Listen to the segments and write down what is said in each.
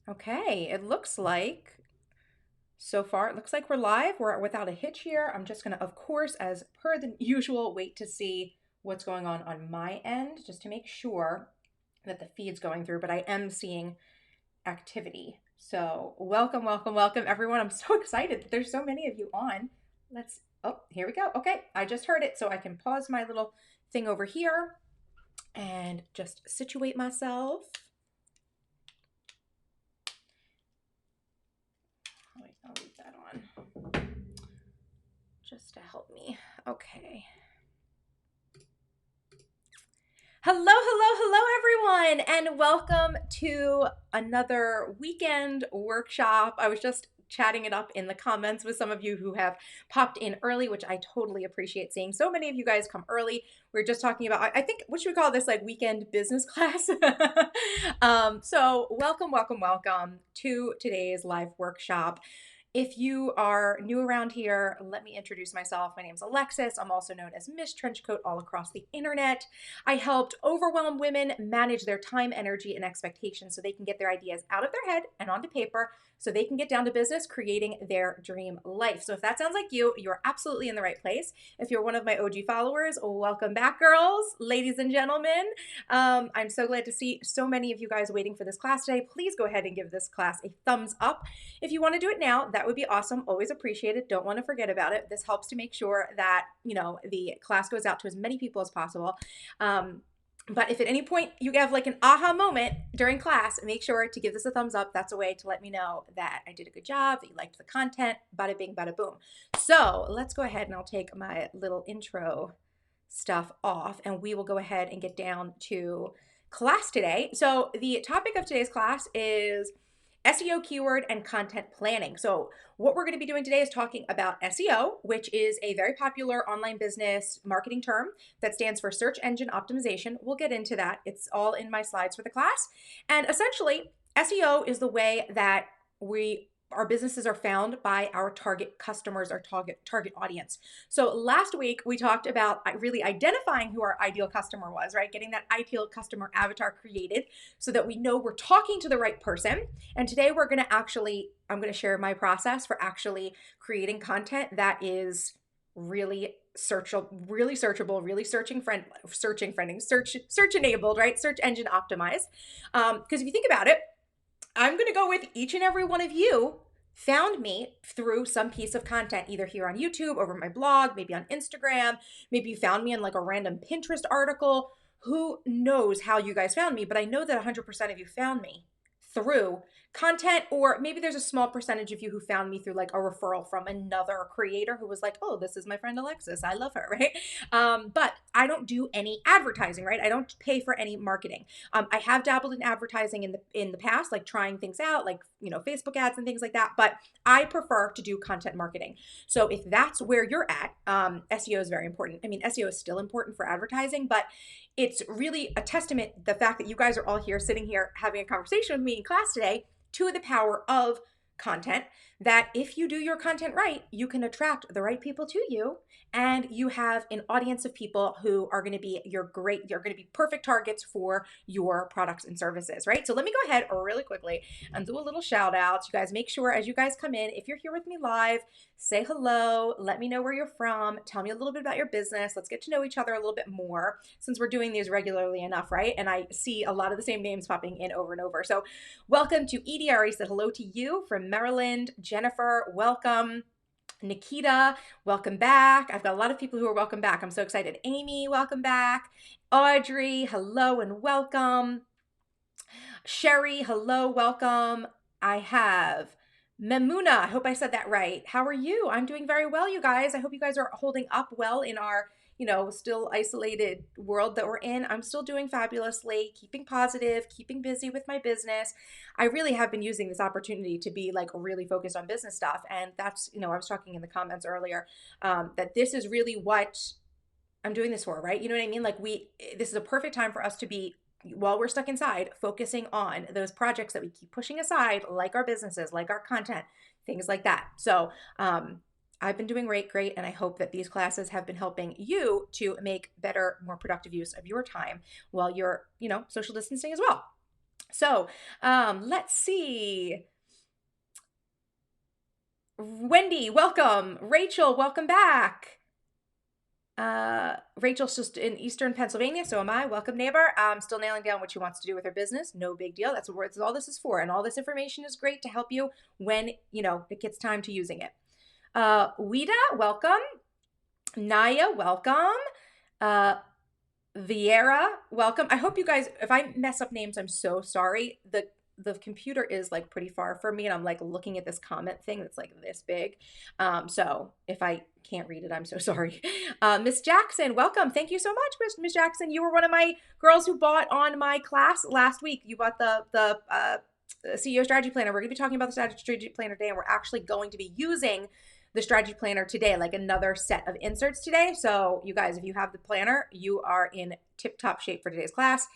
Okay, it looks like so far, it looks like we're live. We're without a hitch here. I'm just going to, of course, as per the usual, wait to see what's going on my end just to make sure that the feed's going through, but I am seeing activity. So, welcome, welcome, welcome, everyone. I'm so excited that there's so many of you on. Oh, here we go. Okay, I just heard it, so I can pause my little thing over here and just situate myself. Wait, I'll leave that on just to help me. Okay. Hello, hello, hello, everyone, and welcome to another weekend workshop. I was just chatting it up in the comments with some of you who have popped in early, which I totally appreciate seeing so many of you guys come early. We are just talking about, I think, what should we call this, like weekend business class? So welcome, welcome, welcome to today's live workshop. If you are new around here, let me introduce myself. My name is Alexis. I'm also known as Miss Trenchcoat all across the internet. I helped overwhelmed women manage their time, energy, and expectations so they can get their ideas out of their head and onto paper so they can get down to business creating their dream life. So if that sounds like you, you're absolutely in the right place. If you're one of my OG followers, welcome back, girls, ladies and gentlemen. I'm so glad to see so many of you guys waiting for this class today. Please go ahead and give this class a thumbs up. If you want to do it now, that would be awesome. Always appreciate it. Don't want to forget about it. This helps to make sure that, the class goes out to as many people as possible. But if at any point you have like an aha moment during class, make sure to give this a thumbs up. That's a way to let me know that I did a good job, that you liked the content, bada bing, bada boom. So let's go ahead and I'll take my little intro stuff off and we will go ahead and get down to class today. So the topic of today's class is SEO keyword and content planning. So what we're going to be doing today is talking about SEO, which is a very popular online business marketing term that stands for search engine optimization. We'll get into that. It's all in my slides for the class. And essentially, SEO is the way that our businesses are found by our target customers, our target audience. So last week we talked about really identifying who our ideal customer was, right? Getting that ideal customer avatar created so that we know we're talking to the right person. And today I'm going to share my process for actually creating content that is really searchable, really search enabled, right? Search engine optimized. Because if you think about it, I'm going to go with each and every one of you found me through some piece of content, either here on YouTube, over my blog, maybe on Instagram, maybe you found me in like a random Pinterest article. Who knows how you guys found me, but I know that 100% of you found me through content, or maybe there's a small percentage of you who found me through like a referral from another creator who was like, oh, this is my friend Alexis, I love her, right? But I don't do any advertising, right? I don't pay for any marketing. I have dabbled in advertising in the past, like trying things out, like Facebook ads and things like that, but I prefer to do content marketing. So if that's where you're at, SEO is very important. I mean, SEO is still important for advertising, but it's really a testament, the fact that you guys are all here sitting here having a conversation with me in class today, to the power of content, that if you do your content right, you can attract the right people to you, and you have an audience of people who are going to be you're going to be perfect targets for your products and services, right? So let me go ahead really quickly and do a little shout out. You guys, make sure as you guys come in, if you're here with me live, say hello, let me know where you're from, tell me a little bit about your business. Let's get to know each other a little bit more, since we're doing these regularly enough, right? And I see a lot of the same names popping in over and over. So welcome to Edie. I already said hello to you from Maryland. Jennifer, welcome. Nikita, welcome back. I've got a lot of people who are welcome back. I'm so excited. Amy, welcome back. Audrey, hello and welcome. Sherry, hello, welcome. I have Memuna. I hope I said that right. How are you? I'm doing very well, you guys. I hope you guys are holding up well in our still isolated world that we're in. I'm still doing fabulously, keeping positive, keeping busy with my business. I really have been using this opportunity to be like really focused on business stuff. And that's, I was talking in the comments earlier, that this is really what I'm doing this for, right? You know what I mean? Like this is a perfect time for us to be, while we're stuck inside, focusing on those projects that we keep pushing aside, like our businesses, like our content, things like that. So, I've been doing great, and I hope that these classes have been helping you to make better, more productive use of your time while you're, social distancing as well. So let's see. Wendy, welcome. Rachel, welcome back. Rachel's just in Eastern Pennsylvania, so am I. Welcome, neighbor. Still nailing down what she wants to do with her business. No big deal. That's what all this is for. And all this information is great to help you when, it gets time to using it. Wida, welcome. Naya, welcome. Vieira, welcome. I hope you guys, if I mess up names, I'm so sorry. The computer is like pretty far from me, and I'm like looking at this comment thing that's like this big. So if I can't read it, I'm so sorry. Miss Jackson, welcome. Thank you so much, Miss Jackson. You were one of my girls who bought on my class last week. You bought the CEO strategy planner. We're going to be talking about the strategy planner today, and we're actually going to be using the strategy planner today, like another set of inserts today. So you guys, if you have the planner, you are in tip-top shape for today's class.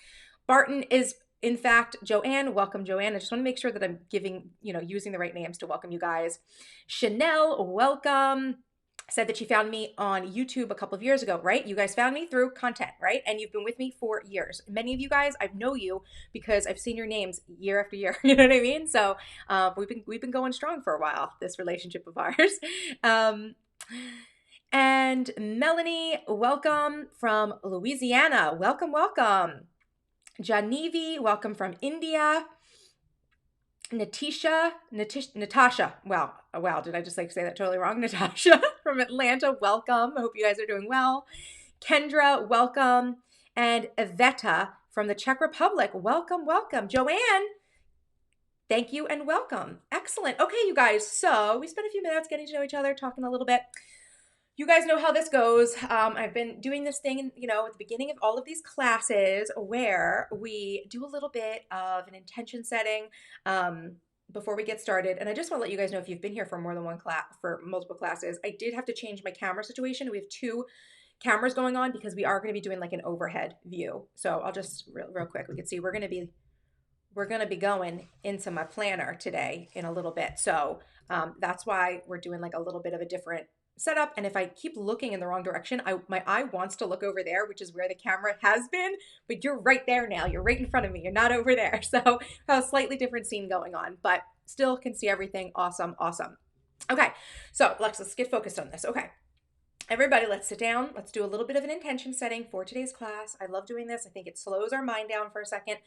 Barton is, in fact, Joanne. Welcome, Joanne. I just want to make sure that I'm using the right names to welcome you guys. Chanel, welcome. Said that she found me on YouTube a couple of years ago, right? You guys found me through content, right? And you've been with me for years. Many of you guys, I know you because I've seen your names year after year. You know what I mean? So we've been going strong for a while, this relationship of ours. And Melanie, welcome from Louisiana. Welcome, welcome. Janivi, welcome from India. Natasha, wow, did I just say that totally wrong? Natasha from Atlanta, welcome. I hope you guys are doing well. Kendra, welcome. And Iveta from the Czech Republic, welcome, welcome. Joanne, thank you and welcome. Excellent. Okay, you guys, so we spent a few minutes getting to know each other, talking a little bit. You guys know how this goes. I've been doing this thing, at the beginning of all of these classes where we do a little bit of an intention setting before we get started. And I just want to let you guys know, if you've been here for more than one class, for multiple classes, I did have to change my camera situation. We have two cameras going on because we are going to be doing like an overhead view. So I'll just real quick, we can see we're going to be going into my planner today in a little bit. So that's why we're doing like a little bit of a different setup. And if I keep looking in the wrong direction, my eye wants to look over there, which is where the camera has been, but you're right there now. You're right in front of me. You're not over there. So I have a slightly different scene going on, but still can see everything. Awesome. Awesome. Okay. So let's get focused on this. Okay. Everybody, let's sit down. Let's do a little bit of an intention setting for today's class. I love doing this. I think it slows our mind down for a second,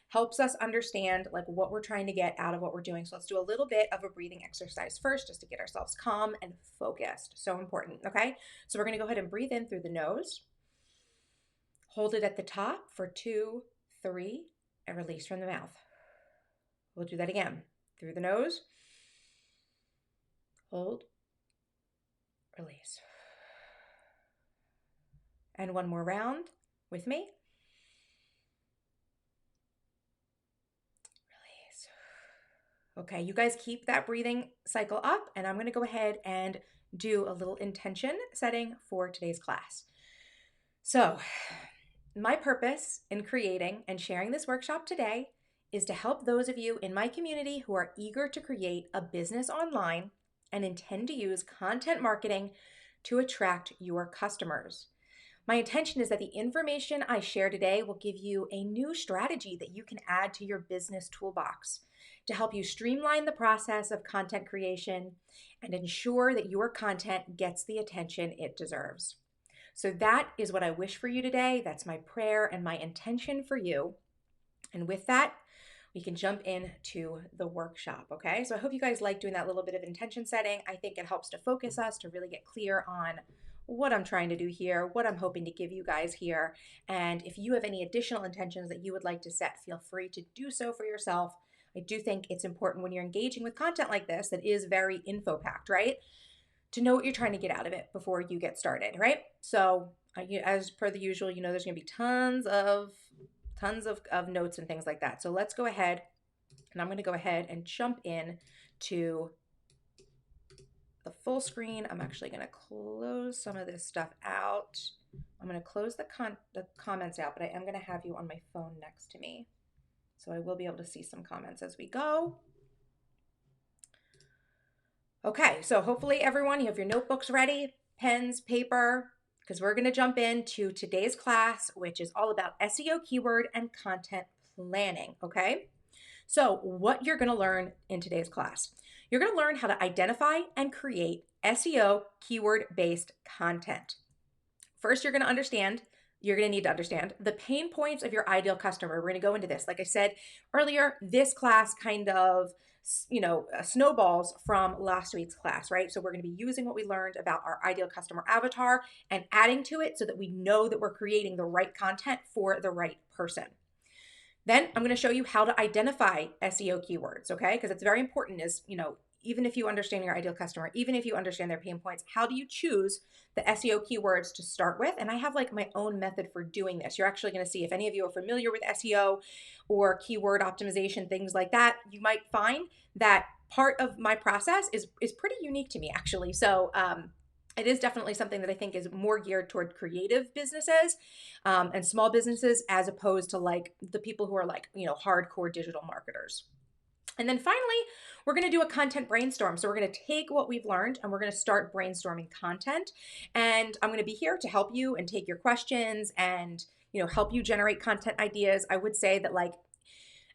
helps us understand like what we're trying to get out of what we're doing. So let's do a little bit of a breathing exercise first, just to get ourselves calm and focused. So important, okay? So we're gonna go ahead and breathe in through the nose, hold it at the top for 2, 3, and release from the mouth. We'll do that again. Through the nose, hold, release. And one more round with me. Release. Okay, you guys keep that breathing cycle up, and I'm going to go ahead and do a little intention setting for today's class. So, my purpose in creating and sharing this workshop today is to help those of you in my community who are eager to create a business online and intend to use content marketing to attract your customers. My intention is that the information I share today will give you a new strategy that you can add to your business toolbox to help you streamline the process of content creation and ensure that your content gets the attention it deserves. So that is what I wish for you today. That's my prayer and my intention for you. And with that, we can jump into the workshop, okay? So I hope you guys like doing that little bit of intention setting. I think it helps to focus us, to really get clear on what I'm trying to do here, what I'm hoping to give you guys here. And if you have any additional intentions that you would like to set, feel free to do so for yourself. I do think it's important when you're engaging with content like this that is very info-packed, right? To know what you're trying to get out of it before you get started, right? So as per the usual, there's gonna be tons of notes and things like that. So let's go ahead, and I'm gonna go ahead and jump in to the full screen. I'm actually going to close some of this stuff out. I'm going to close the comments out, but I am going to have you on my phone next to me. So I will be able to see some comments as we go. Okay, so hopefully everyone, you have your notebooks ready, pens, paper, because we're going to jump into today's class, which is all about SEO keyword and content planning, okay? So what you're going to learn in today's class, you're going to learn how to identify and create SEO keyword-based content. First, you're going to need to understand the pain points of your ideal customer. We're going to go into this. Like I said earlier, this class kind of, snowballs from last week's class, right? So we're going to be using what we learned about our ideal customer avatar and adding to it so that we know that we're creating the right content for the right person. Then I'm going to show you how to identify SEO keywords, okay? Because it's very important even if you understand your ideal customer, even if you understand their pain points, how do you choose the SEO keywords to start with? And I have like my own method for doing this. You're actually going to see, if any of you are familiar with SEO or keyword optimization, things like that, you might find that part of my process is pretty unique to me, actually. So it is definitely something that I think is more geared toward creative businesses and small businesses, as opposed to like the people who are like, hardcore digital marketers. And then finally, we're going to do a content brainstorm. So we're going to take what we've learned and we're going to start brainstorming content. And I'm going to be here to help you and take your questions and, help you generate content ideas. I would say that, like,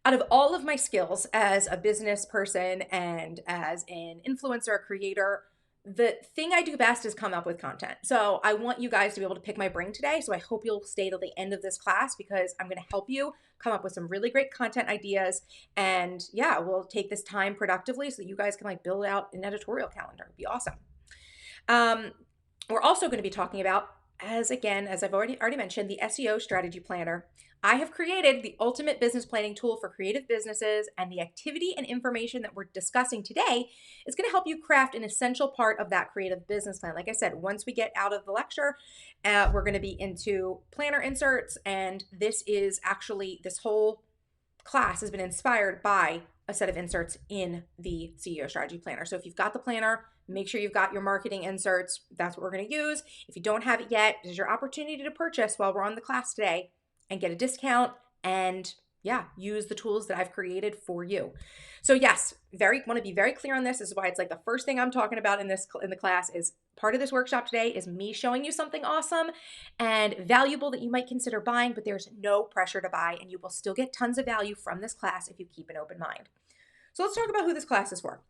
out of all of my skills as a business person and as an influencer creator, the thing I do best is come up with content. So I want you guys to be able to pick my brain today. So I hope you'll stay till the end of this class, because I'm going to help you come up with some really great content ideas. And yeah, we'll take this time productively so that you guys can like build out an editorial calendar. It'd be awesome. We're also going to be talking about, as I've already mentioned, the SEO strategy planner. I have created the ultimate business planning tool for creative businesses, and the activity and information that we're discussing today is going to help you craft an essential part of that creative business plan. Like I said, once we get out of the lecture, we're going to be into planner inserts, and this whole class has been inspired by a set of inserts in the CEO strategy planner. So if you've got the planner, make sure you've got your marketing inserts. That's what we're going to use. If you don't have it yet, this is your opportunity to purchase while we're on the class today and get a discount and use the tools that I've created for you. So yes, want to be very clear on this. This is why it's like the first thing I'm talking about in the class is part of this workshop today is me showing you something awesome and valuable that you might consider buying, but there's no pressure to buy, and you will still get tons of value from this class if you keep an open mind. So let's talk about who this class is for.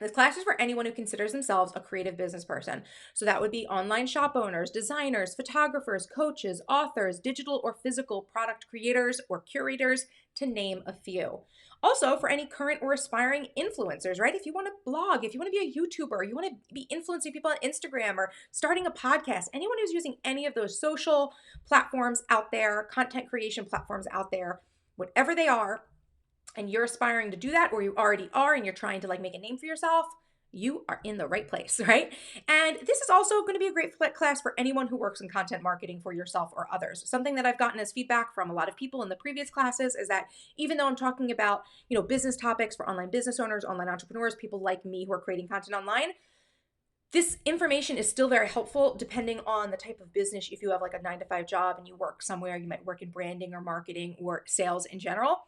This class is for anyone who considers themselves a creative business person. So that would be online shop owners, designers, photographers, coaches, authors, digital or physical product creators or curators, to name a few. Also for any current or aspiring influencers, right? If you want to blog, if you want to be a YouTuber, you want to be influencing people on Instagram or starting a podcast, anyone who's using any of those social platforms out there, content creation platforms out there, whatever they are, and you're aspiring to do that, or you already are and you're trying to like make a name for yourself, you are in the right place, right? And this is also going to be a great class for anyone who works in content marketing for yourself or others. Something that I've gotten as feedback from a lot of people in the previous classes is that even though I'm talking about, business topics for online business owners, online entrepreneurs, people like me who are creating content online, this information is still very helpful depending on the type of business. If you have like a 9-to-5 job and you work somewhere, you might work in branding or marketing or sales in general.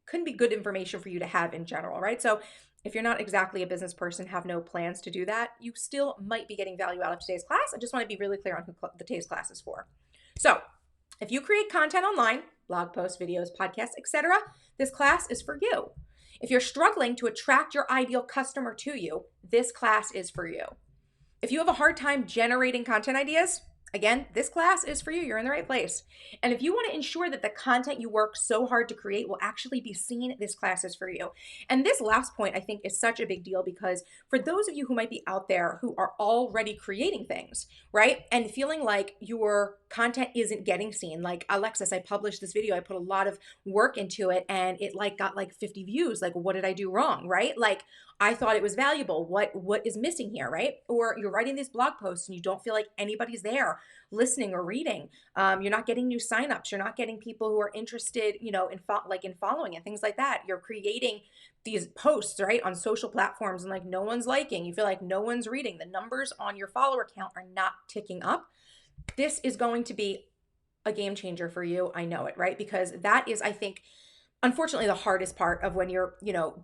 Couldn't be good information for you to have in general, right? So if you're not exactly a business person, have no plans to do that, you still might be getting value out of today's class. I just want to be really clear on who today's class is for. So if you create content online, blog posts, videos, podcasts, etc., this class is for you. If you're struggling to attract your ideal customer to you, this class is for you. If you have a hard time generating content ideas, again, this class is for you. You're in the right place. And if you want to ensure that the content you work so hard to create will actually be seen, this class is for you. And this last point, I think, is such a big deal, because for those of you who might be out there who are already creating things, right, and feeling like your content isn't getting seen, like Alexis, I published this video, I put a lot of work into it, and it got 50 views. Like, what did I do wrong, right? Like, I thought it was valuable. What is missing here, right? Or you're writing these blog posts and you don't feel like anybody's there listening or reading. You're not getting new signups. You're not getting people who are interested, in following and things like that. You're creating these posts, right, on social platforms, and like no one's liking. You feel like no one's reading. The numbers on your follower count are not ticking up. This is going to be a game changer for you. I know it, right? Because that is, I think, unfortunately, the hardest part of when you're,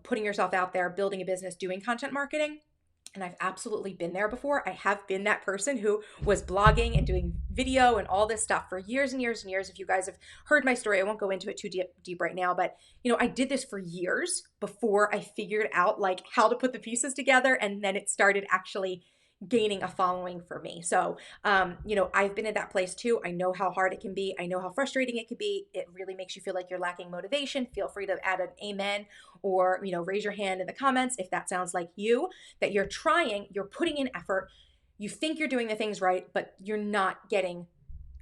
putting yourself out there, building a business, doing content marketing. And I've absolutely been there before. I have been that person who was blogging and doing video and all this stuff for years and years and years. If you guys have heard my story, I won't go into it too deep right now, but I did this for years before I figured out like how to put the pieces together, and then it started actually gaining a following for me. So, I've been in that place too. I know how hard it can be. I know how frustrating it can be. It really makes you feel like you're lacking motivation. Feel free to add an amen or, raise your hand in the comments if that sounds like you, that you're trying, you're putting in effort. You think you're doing the things right, but you're not getting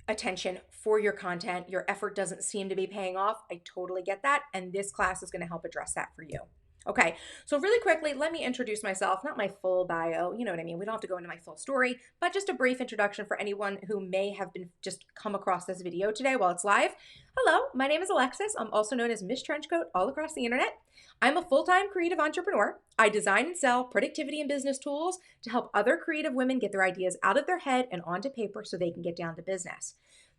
attention for your content. Your effort doesn't seem to be paying off. I totally get that. And this class is going to help address that for you. Okay, so really quickly, let me introduce myself, not my full bio, you know what I mean? We don't have to go into my full story, but just a brief introduction for anyone who may have been just come across this video today while it's live. Hello, my name is Alexis. I'm also known as Miss Trenchcoat all across the internet. I'm a full-time creative entrepreneur. I design and sell productivity and business tools to help other creative women get their ideas out of their head and onto paper so they can get down to business.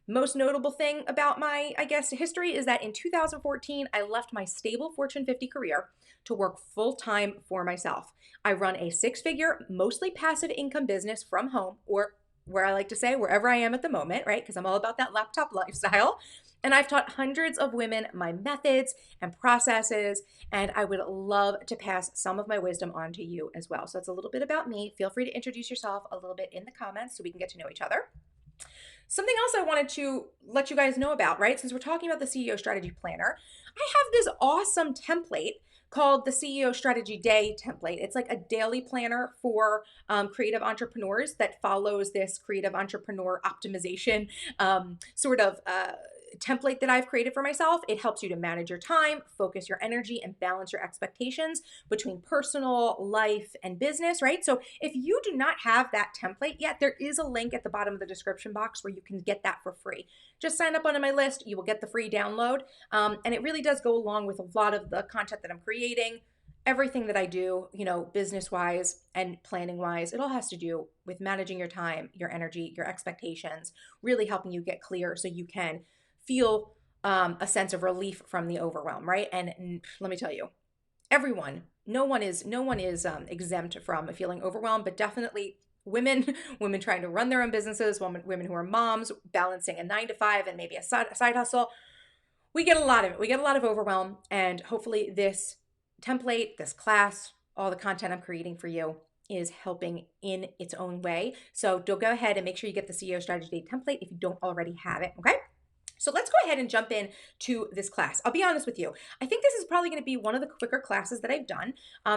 Most notable thing about my, history is that in 2014, I left my stable Fortune 50 career to work full-time for myself. I run a six-figure, mostly passive income business from home, or where I like to say, wherever I am at the moment, right? Because I'm all about that laptop lifestyle. And I've taught hundreds of women my methods and processes, and I would love to pass some of my wisdom on to you as well. So it's a little bit about me. Feel free to introduce yourself a little bit in the comments so we can get to know each other. Something else I wanted to let you guys know about, right? Since we're talking about the CEO Strategy Planner, I have this awesome template called the CEO Strategy Day template. It's like a daily planner for creative entrepreneurs that follows this creative entrepreneur optimization template that I've created for myself. It helps you to manage your time, focus your energy, and balance your expectations between personal life and business, right? So if you do not have that template yet, there is a link at the bottom of the description box where you can get that for free. Just sign up onto my list. You will get the free download. And it really does go along with a lot of the content that I'm creating. Everything that I do, business-wise and planning-wise, it all has to do with managing your time, your energy, your expectations, really helping you get clear so you can feel a sense of relief from the overwhelm, right? And let me tell you, no one is exempt from feeling overwhelmed, but definitely women trying to run their own businesses, women who are moms, balancing a 9-to-5 and maybe a side hustle. We get a lot of it. We get a lot of overwhelm, and hopefully this template, this class, all the content I'm creating for you is helping in its own way. So go ahead and make sure you get the CEO Strategy Day template if you don't already have it, okay? So let's go ahead and jump in to this class. I'll be honest with you. I think this is probably going to be one of the quicker classes that I've done.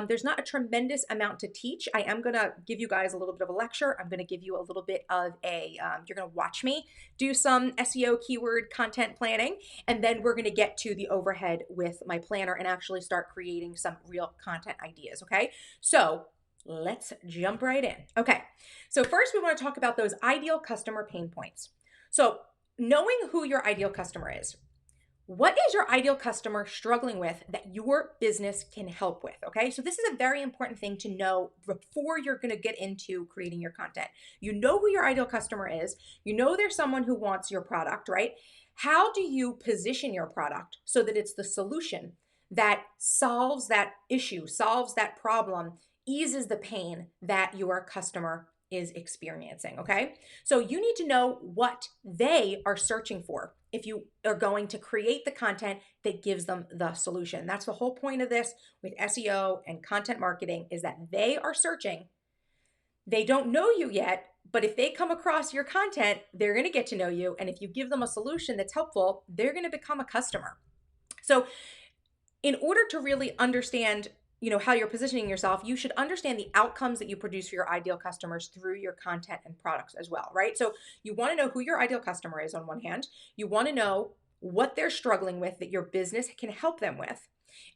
There's not a tremendous amount to teach. I am going to give you guys a little bit of a lecture. I'm going to give you a little bit of you're going to watch me do some SEO keyword content planning, and then we're going to get to the overhead with my planner and actually start creating some real content ideas, okay? So let's jump right in. Okay, so first we want to talk about those ideal customer pain points. So knowing who your ideal customer is. What is your ideal customer struggling with that your business can help with? Okay, so this is a very important thing to know before you're going to get into creating your content. You know who your ideal customer is. You know there's someone who wants your product, right? How do you position your product so that it's the solution that solves that issue, solves that problem, eases the pain that your customer is experiencing, okay? So you need to know what they are searching for if you are going to create the content that gives them the solution. That's the whole point of this with SEO and content marketing, is that they are searching. They don't know you yet, but if they come across your content, they're going to get to know you. And if you give them a solution that's helpful, they're going to become a customer. So in order to really understand how you're positioning yourself, you should understand the outcomes that you produce for your ideal customers through your content and products as well, right? So you want to know who your ideal customer is on one hand. You want to know what they're struggling with that your business can help them with.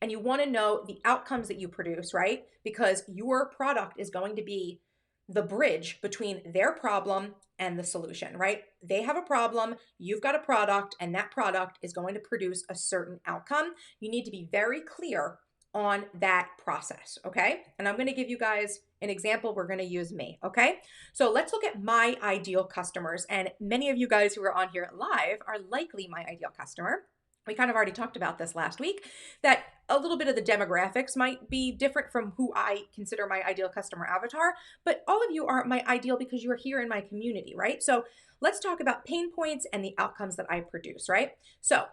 And you want to know the outcomes that you produce, right? Because your product is going to be the bridge between their problem and the solution, right? They have a problem, you've got a product, and that product is going to produce a certain outcome. You need to be very clear on that process, okay? And I'm going to give you guys an example. We're going to use me, okay? So let's look at my ideal customers. And many of you guys who are on here live are likely my ideal customer. we kind of already talked about this last week, that a little bit of the demographics might be different from who I consider my ideal customer avatar, but all of you are my ideal because you are here in my community, right? So let's talk about pain points and the outcomes that I produce, right? So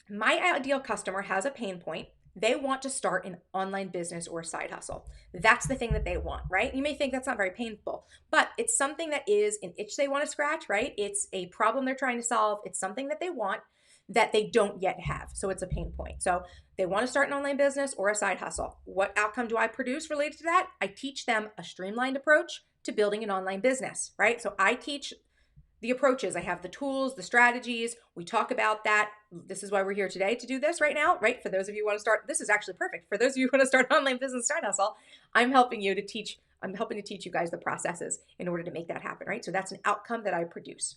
my ideal customer has a pain point. They want to start an online business or a side hustle. That's the thing that they want, right? You may think that's not very painful, but it's something that is an itch they want to scratch, right? It's a problem they're trying to solve. It's something that they want that they don't yet have. So it's a pain point. So they want to start an online business or a side hustle. What outcome do I produce related to that? I teach them a streamlined approach to building an online business, right? So I teach the approaches. I have the tools, the strategies. We talk about that. This is why we're here today to do this right now, right? For those of you who want to start, this is actually perfect. For those of you who want to start an online business side hustle, I'm helping to teach you guys the processes in order to make that happen, right? So that's an outcome that I produce.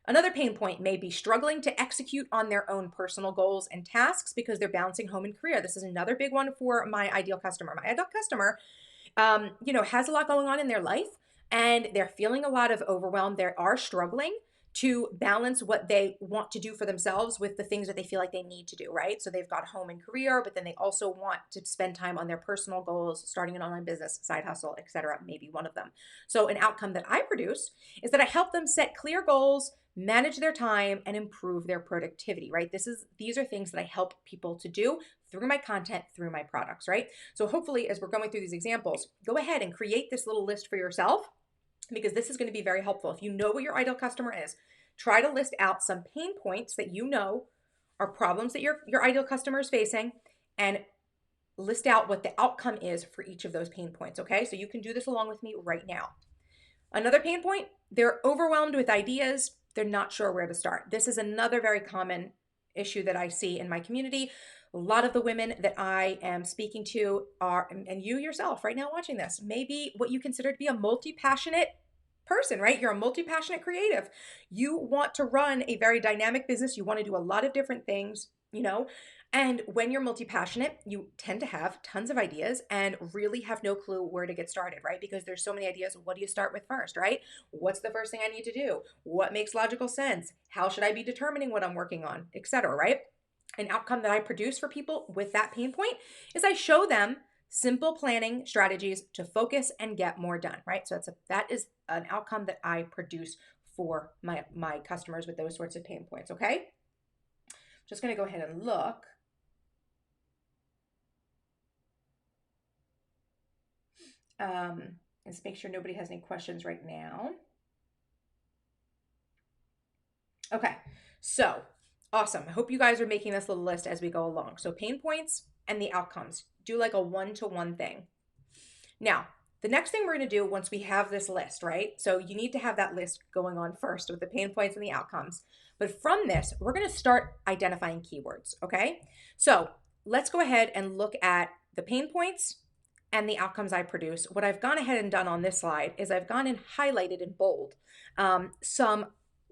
Another pain point may be struggling to execute on their own personal goals and tasks because they're balancing home and career. This is another big one for my ideal customer. My ideal customer, has a lot going on in their life and they're feeling a lot of overwhelm. They are struggling to balance what they want to do for themselves with the things that they feel like they need to do, right? So they've got home and career, but then they also want to spend time on their personal goals, starting an online business, side hustle, etc. Maybe one of them. So an outcome that I produce is that I help them set clear goals, manage their time, and improve their productivity, right? These are things that I help people to do through my content, through my products, right? So hopefully, as we're going through these examples, go ahead and create this little list for yourself, because this is going to be very helpful. If you know what your ideal customer is, try to list out some pain points that you know are problems that your ideal customer is facing, and list out what the outcome is for each of those pain points, okay? So you can do this along with me right now. Another pain point, they're overwhelmed with ideas. They're not sure where to start. This is another very common issue that I see in my community. A lot of the women that I am speaking to are, and you yourself right now watching this, maybe what you consider to be a multi-passionate person, right? You're a multi-passionate creative. You want to run a very dynamic business. You want to do a lot of different things, and when you're multi-passionate, you tend to have tons of ideas and really have no clue where to get started, right? Because there's so many ideas. What do you start with first, right? What's the first thing I need to do? What makes logical sense? How should I be determining what I'm working on, etc., right? An outcome that I produce for people with that pain point is I show them simple planning strategies to focus and get more done, right? So that is an outcome that I produce for my customers with those sorts of pain points, okay? Just going to go ahead and look. Let's make sure nobody has any questions right now. Okay, so awesome. I hope you guys are making this little list as we go along. So pain points and the outcomes. Do like a one-to-one thing. Now, the next thing we're going to do once we have this list, right? So you need to have that list going on first with the pain points and the outcomes. But from this, we're going to start identifying keywords, okay? So let's go ahead and look at the pain points and the outcomes I produce. What I've gone ahead and done on this slide is I've gone and highlighted in bold some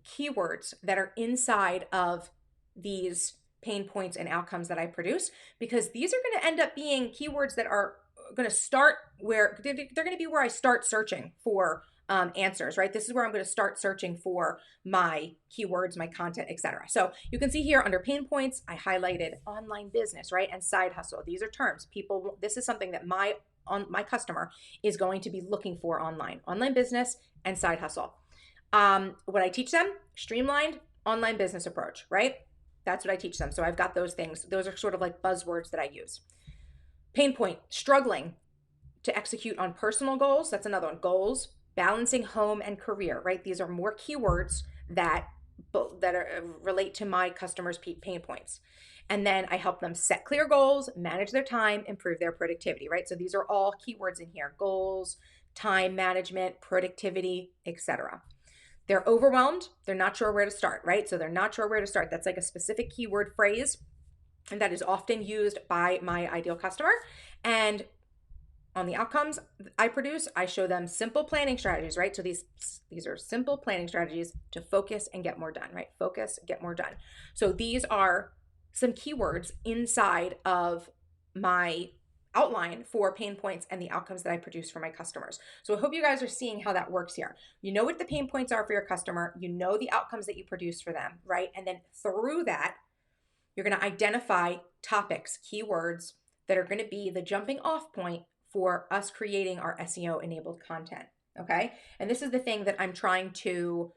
keywords that are inside of these pain points and outcomes that I produce, because these are going to end up being keywords that are going to start where they're going to be where I start searching for answers, right? This is where I'm going to start searching for my keywords, my content, etc. So you can see here under pain points, I highlighted online business, right? And side hustle. These are terms this is something that my customer is going to be looking for online business and side hustle. What I teach them, streamlined online business approach, right? That's what I teach them. So I've got those things. Those are sort of like buzzwords that I use. Pain point, struggling to execute on personal goals. That's another one. Goals, balancing home and career, right? These are more keywords that relate to my customers' pain points. And then I help them set clear goals, manage their time, improve their productivity, right? So these are all keywords in here: goals, time management, productivity, etc. They're overwhelmed. They're not sure where to start, right? So they're not sure where to start. That's like a specific keyword phrase, and that is often used by my ideal customer. And on the outcomes I produce, I show them simple planning strategies, right? So these are simple planning strategies to focus and get more done, right? Focus, get more done. So these are some keywords inside of my outline for pain points and the outcomes that I produce for my customers. So I hope you guys are seeing how that works here. You know what the pain points are for your customer, you know the outcomes that you produce for them, right? And then through that, You're going to identify topics, keywords that are going to be the jumping off point for us creating our SEO enabled content. Okay. And this is the thing that I'm trying to,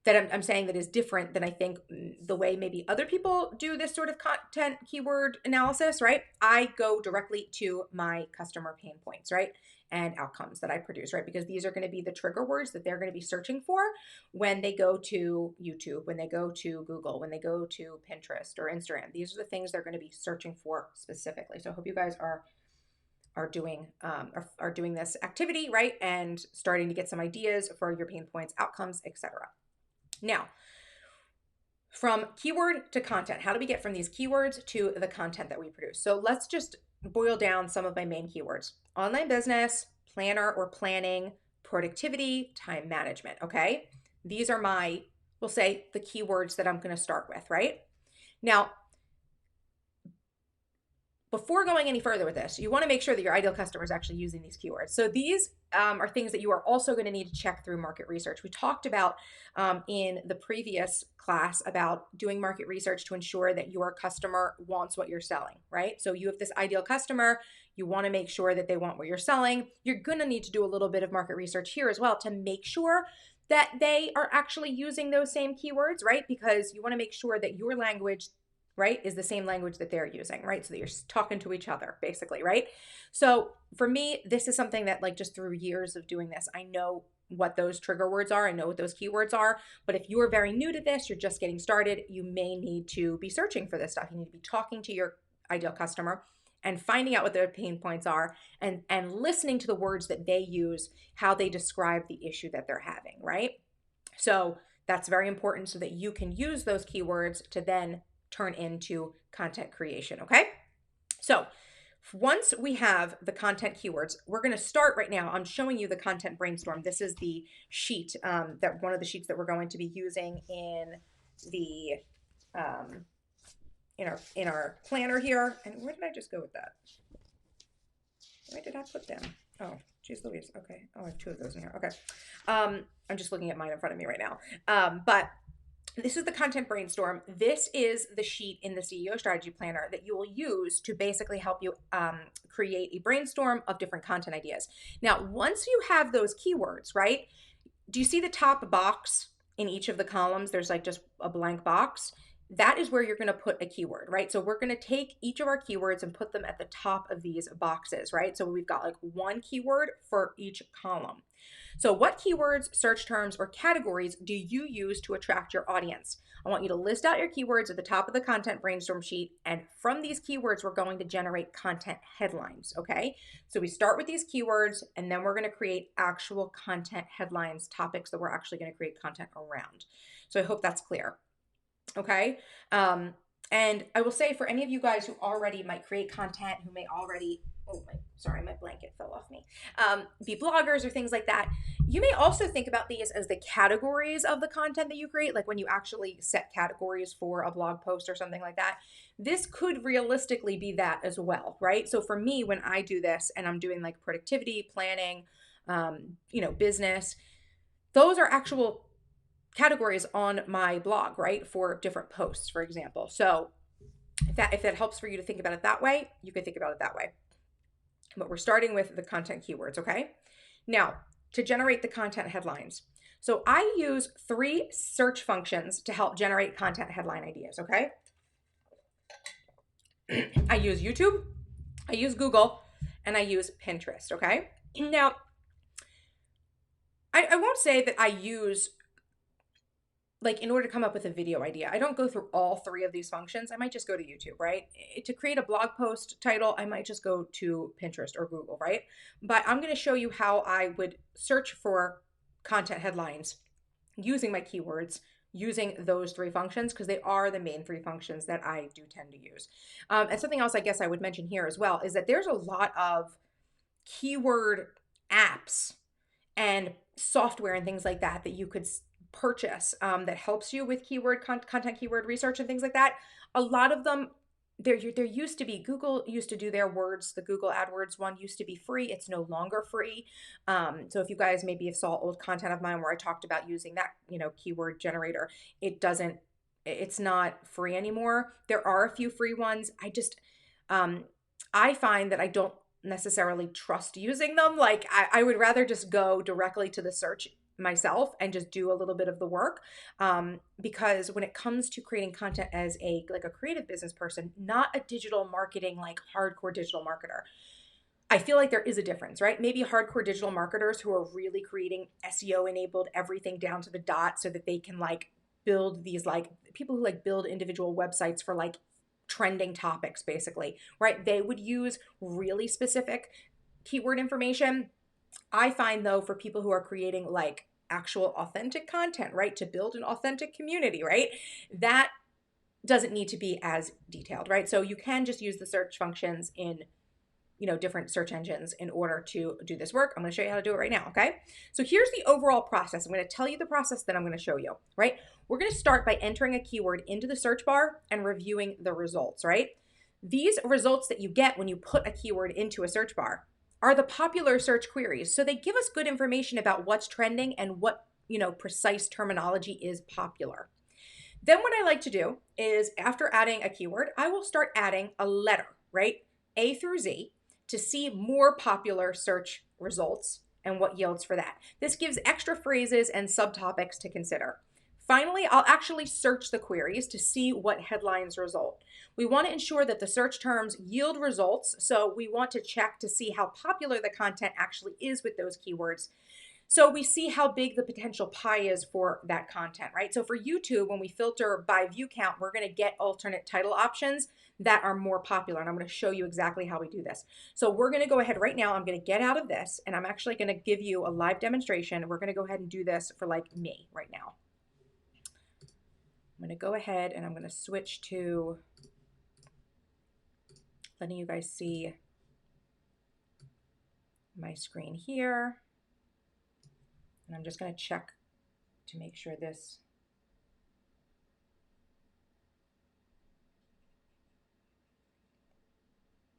that I'm saying that is different than I think the way maybe other people do this sort of content keyword analysis, right? I go directly to my customer pain points, right? And outcomes that I produce, right? Because these are going to be the trigger words that they're going to be searching for when they go to YouTube, when they go to Google, when they go to Pinterest or Instagram. These are the things they're going to be searching for specifically. So I hope you guys are doing this activity, right? And starting to get some ideas for your pain points, outcomes, etc. Now, from keyword to content, how do we get from these keywords to the content that we produce? So let's just boil down some of my main keywords: online business, planner or planning, productivity, time management. Okay. These are my, we'll say, the keywords that I'm going to start with, right? Now, before going any further with this, you want to make sure that your ideal customer is actually using these keywords. So these are things that you are also going to need to check through market research. We talked about in the previous class about doing market research to ensure that your customer wants what you're selling, right? So you have this ideal customer, you want to make sure that they want what you're selling. You're going to need to do a little bit of market research here as well to make sure that they are actually using those same keywords, right? Because you want to make sure that your language, right, is the same language that they're using, right? So that you're talking to each other, basically, right? So for me, this is something that, like, just through years of doing this, I know what those trigger words are. I know what those keywords are. But if you are very new to this, you're just getting started, you may need to be searching for this stuff. You need to be talking to your ideal customer and finding out what their pain points are, and listening to the words that they use, how they describe the issue that they're having, right? So that's very important so that you can use those keywords to then turn into content creation, okay? So once we have the content keywords, we're going to start right now. I'm showing you the content brainstorm. This is the sheet, that one of the sheets that we're going to be using in the in our planner here. And where did I just go with that? Where did I put them? Oh, geez Louise. Okay. Oh, I have two of those in here. Okay. I'm just looking at mine in front of me right now. But this is the content brainstorm. This is the sheet in the CEO strategy planner that you will use to basically help you create a brainstorm of different content ideas. Now, once you have those keywords, right? Do you see the top box in each of the columns? There's like just a blank box. That is where you're going to put a keyword, right? So we're going to take each of our keywords and put them at the top of these boxes, right? So we've got like one keyword for each column. So what keywords, search terms, or categories do you use to attract your audience? I want you to list out your keywords at the top of the content brainstorm sheet. And from these keywords, we're going to generate content headlines, okay? So we start with these keywords, and then we're going to create actual content headlines, topics that we're actually going to create content around. So I hope that's clear. Okay. And I will say, for any of you guys who already might create content, who may already, my blanket fell off me, be bloggers or things like that, you may also think about these as the categories of the content that you create. Like when you actually set categories for a blog post or something like that, this could realistically be that as well, right? So for me, when I do this and I'm doing like productivity, planning, business, those are actual categories on my blog, right? For different posts, for example. So if that helps for you to think about it that way, you can think about it that way. But we're starting with the content keywords, okay? Now, to generate the content headlines. So I use 3 search functions to help generate content headline ideas, okay? I use YouTube, I use Google, and I use Pinterest, okay? Now, I won't say that I use, like, in order to come up with a video idea, I don't go through all 3 of these functions. I might just go to YouTube, right? To create a blog post title, I might just go to Pinterest or Google, right? But I'm going to show you how I would search for content headlines using my keywords, using those 3 functions, because they are the main 3 functions that I do tend to use. And something else I guess I would mention here as well is that there's a lot of keyword apps and software and things like that that you could purchase that helps you with content keyword research and things like that. A lot of them, there used to be, Google used to do their words, the Google AdWords one used to be free. It's no longer free. So if you guys maybe have saw old content of mine where I talked about using that, keyword generator, it doesn't It's not free anymore. There are a few free ones. Um, I find that I don't necessarily trust using them. Like I would rather just go directly to the search myself and just do a little bit of the work. Because when it comes to creating content as a creative business person, not a digital marketing, like hardcore digital marketer, I feel like there is a difference, right? Maybe hardcore digital marketers who are really creating SEO enabled everything down to the dot so that they can like build these, like people who like build individual websites for like trending topics basically, right? They would use really specific keyword information. I find though, for people who are creating like actual authentic content, right? To build an authentic community, right? That doesn't need to be as detailed, right? So you can just use the search functions in different search engines in order to do this work. I'm going to show you how to do it right now, okay? So here's the overall process. I'm going to tell you the process, then I'm going to show you, right? We're going to start by entering a keyword into the search bar and reviewing the results, right? These results that you get when you put a keyword into a search bar are the popular search queries. So they give us good information about what's trending and what, precise terminology is popular. Then what I like to do is after adding a keyword, I will start adding a letter, right? A through Z, to see more popular search results and what yields for that. This gives extra phrases and subtopics to consider. Finally, I'll actually search the queries to see what headlines result. We want to ensure that the search terms yield results, so we want to check to see how popular the content actually is with those keywords. So we see how big the potential pie is for that content, right? So for YouTube, when we filter by view count, we're going to get alternate title options that are more popular. And I'm going to show you exactly how we do this. So we're going to go ahead right now. I'm going to get out of this and I'm actually going to give you a live demonstration. We're going to go ahead and do this for like me right now. I'm going to go ahead and I'm going to switch to letting you guys see my screen here. And I'm just going to check to make sure this.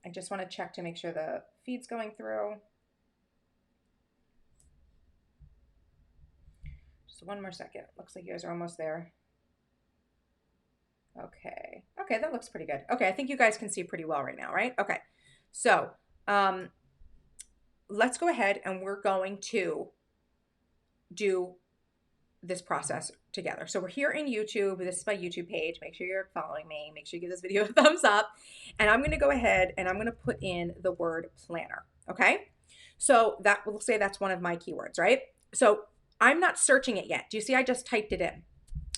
I just want to check to make sure the feed's going through. Just one more second. Looks like you guys are almost there. Okay. Okay, that looks pretty good. Okay, I think you guys can see pretty well right now, right? Okay. So let's go ahead and we're going to do this process together. So we're here in YouTube. This is my YouTube page. Make sure you're following me. Make sure you give this video a thumbs up. And I'm going to go ahead and I'm going to put in the word planner. Okay. So that will say that's one of my keywords, right? So I'm not searching it yet. Do you see? I just typed it in.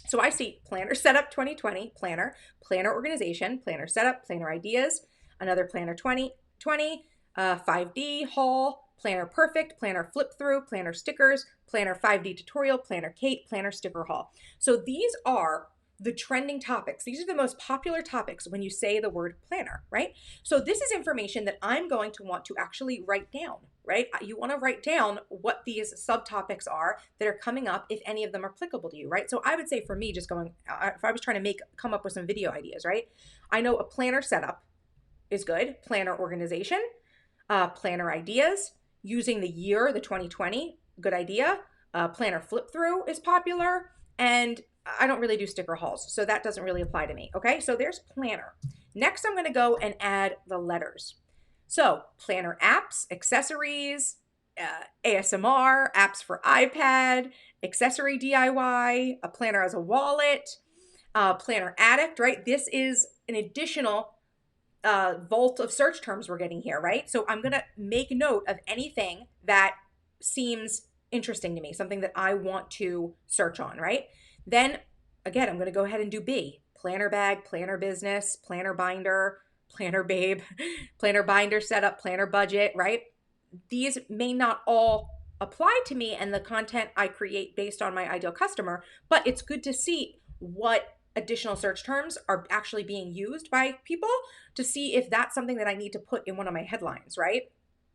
So I see planner setup 2020, planner, planner organization, planner setup, planner ideas, another planner 2020, 5D haul, planner perfect, planner flip through, planner stickers, planner 5D tutorial, planner Kate, planner sticker haul. So these are the trending topics. These are the most popular topics when you say the word planner, right? So this is information that I'm going to want to actually write down, right? You want to write down what these subtopics are that are coming up, if any of them are applicable to you, right? So I would say for me, just going, if I was trying to come up with some video ideas, right? I know a planner setup is good, planner organization, planner ideas, using the year, the 2020, good idea. Planner flip through is popular, and I don't really do sticker hauls, so that doesn't really apply to me. Okay, so there's planner. Next, I'm going to go and add the letters. So planner apps, accessories, ASMR, apps for iPad, accessory DIY, a planner as a wallet, planner addict, right? This is an additional vault of search terms we're getting here, right? So I'm going to make note of anything that seems interesting to me, something that I want to search on, right? Then again, I'm going to go ahead and do B, planner bag, planner business, planner binder, planner babe, planner binder setup, planner budget, right? These may not all apply to me and the content I create based on my ideal customer, but it's good to see what additional search terms are actually being used by people to see if that's something that I need to put in one of my headlines, right?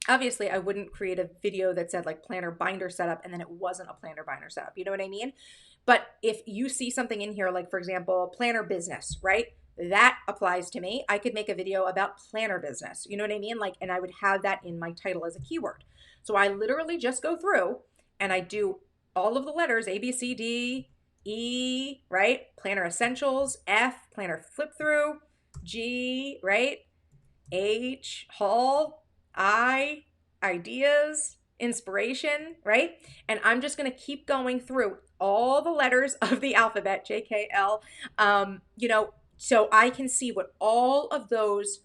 Obviously, I wouldn't create a video that said like planner binder setup and then it wasn't a planner binder setup. You know what I mean? But if you see something in here, like for example, planner business, right? That applies to me. I could make a video about planner business. You know what I mean? Like, and I would have that in my title as a keyword. So I literally just go through and I do all of the letters, A, B, C, D, E, right? Planner essentials. F, planner flip through. G, right? H, haul. I, ideas, inspiration, right? And I'm just going to keep going through all the letters of the alphabet, J, K, L, so I can see what all of those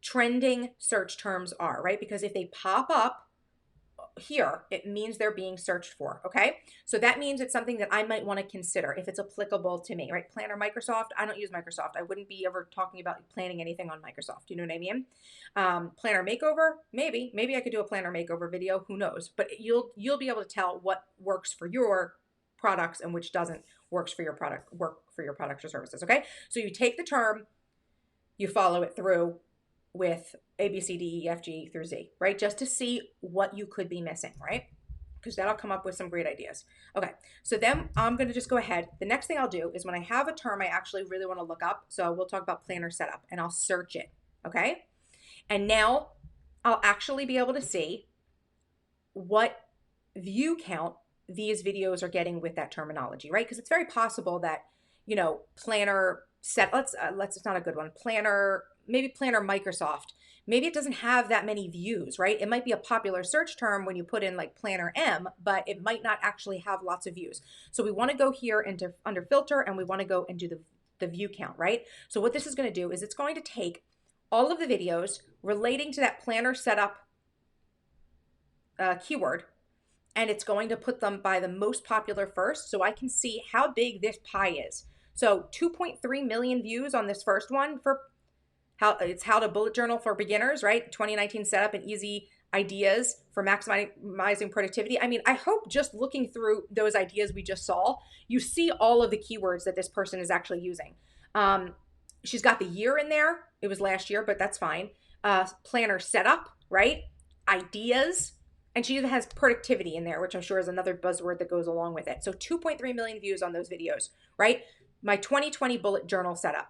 trending search terms are, right? Because if they pop up here, it means they're being searched for. Okay. So that means it's something that I might want to consider if it's applicable to me, right? Planner Microsoft. I don't use Microsoft. I wouldn't be ever talking about planning anything on Microsoft. You know what I mean? Planner makeover. Maybe I could do a planner makeover video. Who knows? But you'll be able to tell what works for your products and which doesn't work for your products or services. Okay. So you take the term, you follow it through with A, B, C, D, E, F, G through Z, right? Just to see what you could be missing, right? Because that'll come up with some great ideas. Okay, so then I'm going to just go ahead. The next thing I'll do is when I have a term I actually really want to look up, so we'll talk about planner setup, and I'll search it, okay? And now I'll actually be able to see what view count these videos are getting with that terminology, right? Because it's very possible that, planner set, let's it's not a good one, maybe planner Microsoft, maybe it doesn't have that many views, right? It might be a popular search term when you put in like planner M, but it might not actually have lots of views. So we want to go here into under filter, and we want to go and do the view count, right? So what this is going to do is it's going to take all of the videos relating to that planner setup keyword, and it's going to put them by the most popular first, so I can see how big this pie is. So 2.3 million views on this first one for how to bullet journal for beginners, right? 2019 setup and easy ideas for maximizing productivity. I mean, I hope just looking through those ideas we just saw, you see all of the keywords that this person is actually using. She's got the year in there. It was last year, but that's fine. Planner setup, right? Ideas. And she has productivity in there, which I'm sure is another buzzword that goes along with it. So 2.3 million views on those videos, right? My 2020 bullet journal setup.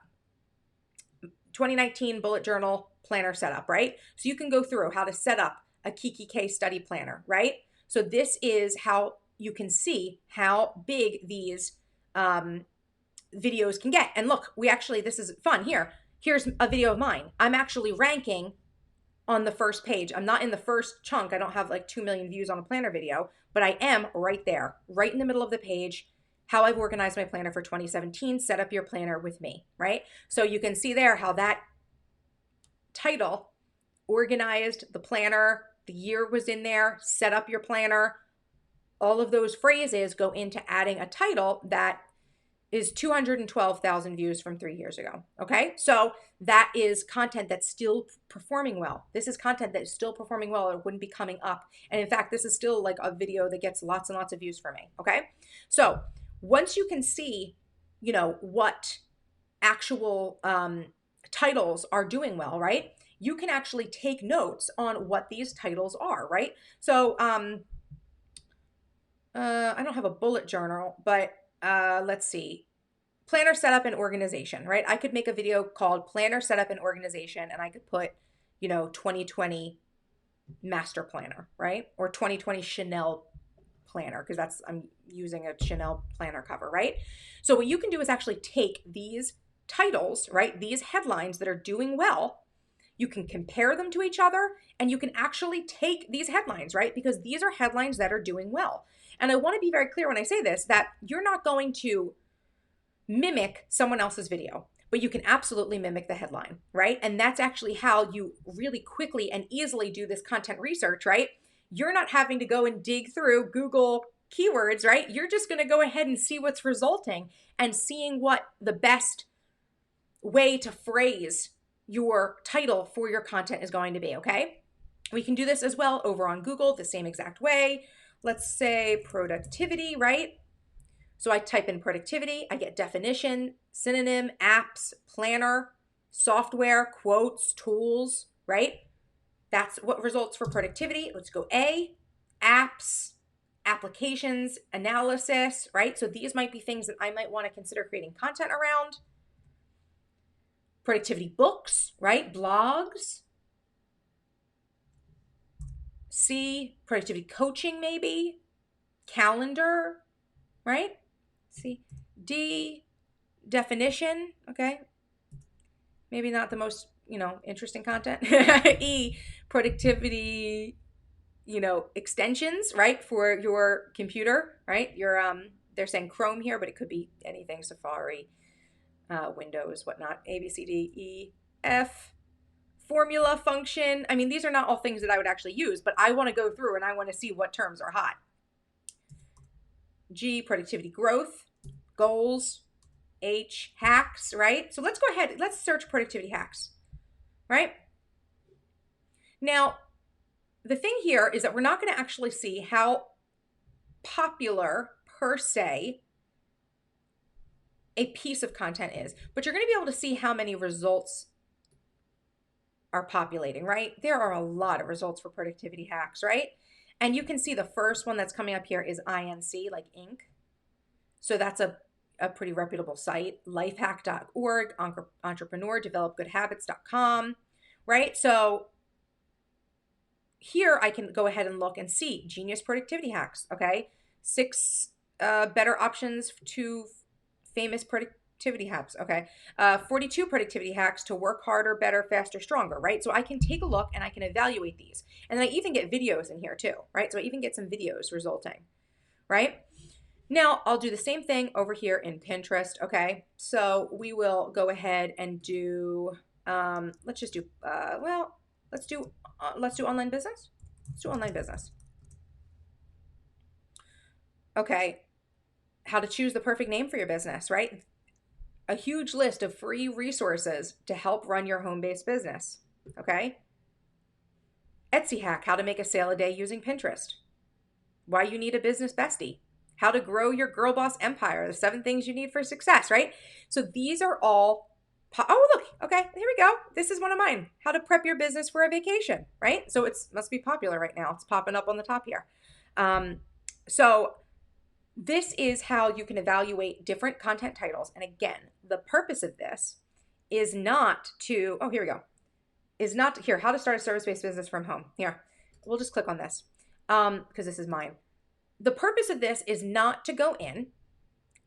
2019 bullet journal planner setup, right? So you can go through how to set up a Kiki K study planner, right? So this is how you can see how big these videos can get. And look, this is fun here. Here's a video of mine. I'm actually ranking on the first page. I'm not in the first chunk. I don't have like 2 million views on a planner video, but I am right there, right in the middle of the page. How I've organized my planner for 2017, set up your planner with me, right? So you can see there how that title organized the planner, the year was in there, set up your planner. All of those phrases go into adding a title that is 212,000 views from 3 years ago. Okay. So that is content that's still performing well. This is content that is still performing well. It wouldn't be coming up. And in fact, this is still like a video that gets lots and lots of views for me. Okay. So once you can see, what actual titles are doing well, right? You can actually take notes on what these titles are, right? So I don't have a bullet journal, but let's see. Planner setup and organization, right? I could make a video called planner setup and organization, and I could put, 2020 master planner, right? Or 2020 Chanel planner, because I'm using a Chanel planner cover, right? So what you can do is actually take these titles, right? These headlines that are doing well, you can compare them to each other, and you can actually take these headlines, right? Because these are headlines that are doing well. And I want to be very clear when I say this, that you're not going to mimic someone else's video, but you can absolutely mimic the headline, right? And that's actually how you really quickly and easily do this content research, right? You're not having to go and dig through Google keywords, right? You're just going to go ahead and see what's resulting and seeing what the best way to phrase your title for your content is going to be, okay? We can do this as well over on Google the same exact way. Let's say productivity, right? So I type in productivity, I get definition, synonym, apps, planner, software, quotes, tools, right? That's what results for productivity. Let's go A, apps, applications, analysis, right? So these might be things that I might want to consider creating content around. Productivity books, right? Blogs. C, productivity coaching maybe. Calendar, right? let's see, D, definition, okay? Maybe not the most, interesting content. E, productivity, extensions, right? For your computer, right? They're saying Chrome here, but it could be anything, Safari, Windows, whatnot, A, B, C, D, E, F, formula, function. I mean, these are not all things that I would actually use, but I want to go through and I want to see what terms are hot. G, productivity growth, goals, H, hacks, right? So let's go ahead, let's search productivity hacks, right? Now, the thing here is that we're not going to actually see how popular per se a piece of content is, but you're going to be able to see how many results are populating, right? There are a lot of results for productivity hacks, right? And you can see the first one that's coming up here is INC, like ink. So that's a pretty reputable site. Lifehack.org, entrepreneur, developgoodhabits.com, right? So here I can go ahead and look and see genius productivity hacks, okay? 6 better options to famous productivity hacks, okay? 42 productivity hacks to work harder, better, faster, stronger, right? So I can take a look and I can evaluate these. And then I even get videos in here too, right? So I even get some videos resulting, right? Now I'll do the same thing over here in Pinterest, okay? So we will go ahead and do, let's do online business. Let's do online business. Okay, how to choose the perfect name for your business, right? A huge list of free resources to help run your home-based business, okay? Etsy hack, how to make a sale a day using Pinterest. Why you need a business bestie. How to grow your girl boss empire, the 7 things you need for success, right? So these are all, oh, look, okay, here we go. This is one of mine. How to prep your business for a vacation, right? So it must be popular right now. It's popping up on the top here. So this is how you can evaluate different content titles. And again, the purpose of this is not to, oh, here we go, is not to, here, how to start a service-based business from home. Here, we'll just click on this because this is mine. The purpose of this is not to go in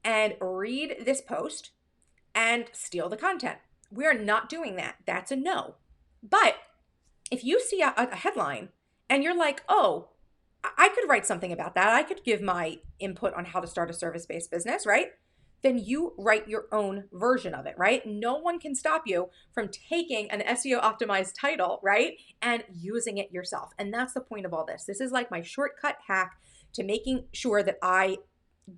and read this post and steal the content. We are not doing that. That's a no. But if you see a headline and you're like, oh, I could write something about that. I could give my input on how to start a service-based business, right? Then you write your own version of it, right? No one can stop you from taking an SEO optimized title, right? And using it yourself. And that's the point of all this. This is like my shortcut hack to making sure that I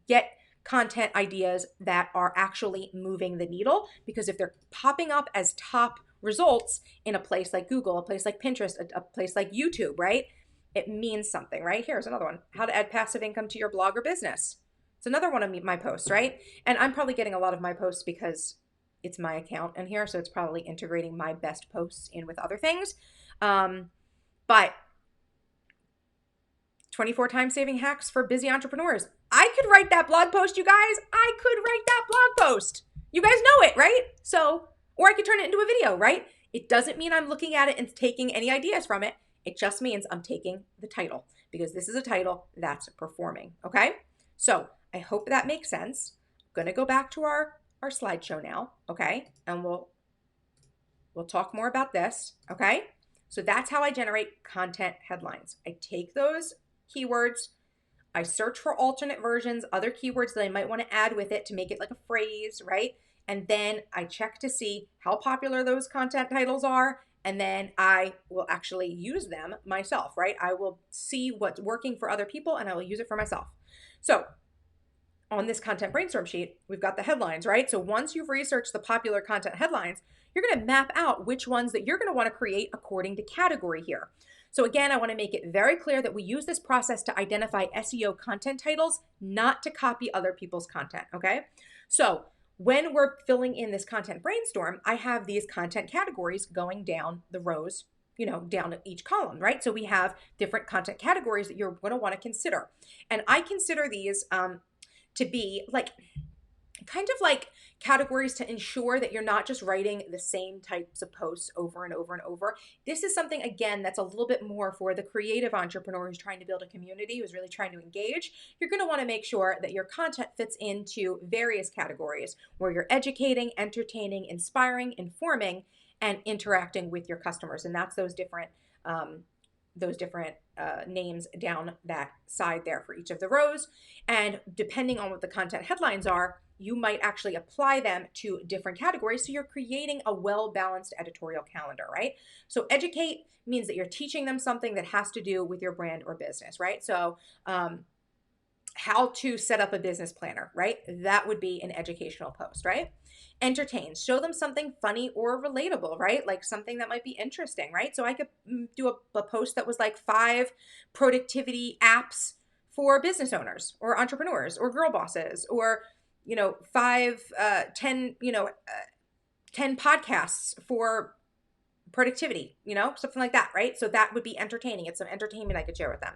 get content ideas that are actually moving the needle. Because if they're popping up as top results in a place like Google, a place like Pinterest, a place like YouTube, right? It means something, right? Here's another one. How to add passive income to your blog or business. It's another one of my posts, right? And I'm probably getting a lot of my posts because it's my account in here. So it's probably integrating my best posts in with other things. But 24 time saving hacks for busy entrepreneurs. I could write that blog post, you guys. I could write that blog post. You guys know it, right? So, or I could turn it into a video, right? It doesn't mean I'm looking at it and taking any ideas from it. It just means I'm taking the title because this is a title that's performing, okay? So I hope that makes sense. I'm gonna go back to our slideshow now, okay? And we'll talk more about this, okay? So that's how I generate content headlines. I take those keywords, I search for alternate versions, other keywords that I might want to add with it to make it like a phrase, right? And then I check to see how popular those content titles are, and then I will actually use them myself, right? I will see what's working for other people and I will use it for myself. So on this content brainstorm sheet, we've got the headlines, right? So once you've researched the popular content headlines, you're going to map out which ones that you're going to want to create according to category here. So again, I want to make it very clear that we use this process to identify SEO content titles, not to copy other people's content, okay? So when we're filling in this content brainstorm, I have these content categories going down the rows, down each column, right? So we have different content categories that you're going to want to consider. And I consider these to be like, kind of like categories to ensure that you're not just writing the same types of posts over and over and over. This is something, again, that's a little bit more for the creative entrepreneur who's trying to build a community, who's really trying to engage. You're going to want to make sure that your content fits into various categories where you're educating, entertaining, inspiring, informing, and interacting with your customers. And that's those different names down that side there for each of the rows. And depending on what the content headlines are, you might actually apply them to different categories. So you're creating a well-balanced editorial calendar, right? So educate means that you're teaching them something that has to do with your brand or business, right? So how to set up a business planner, right? That would be an educational post, right? Entertain, show them something funny or relatable, right? Like something that might be interesting, right? So I could do a post that was like 5 productivity apps for business owners or entrepreneurs or girl bosses, or 10 podcasts for productivity, something like that, right? So that would be entertaining. It's some entertainment I could share with them.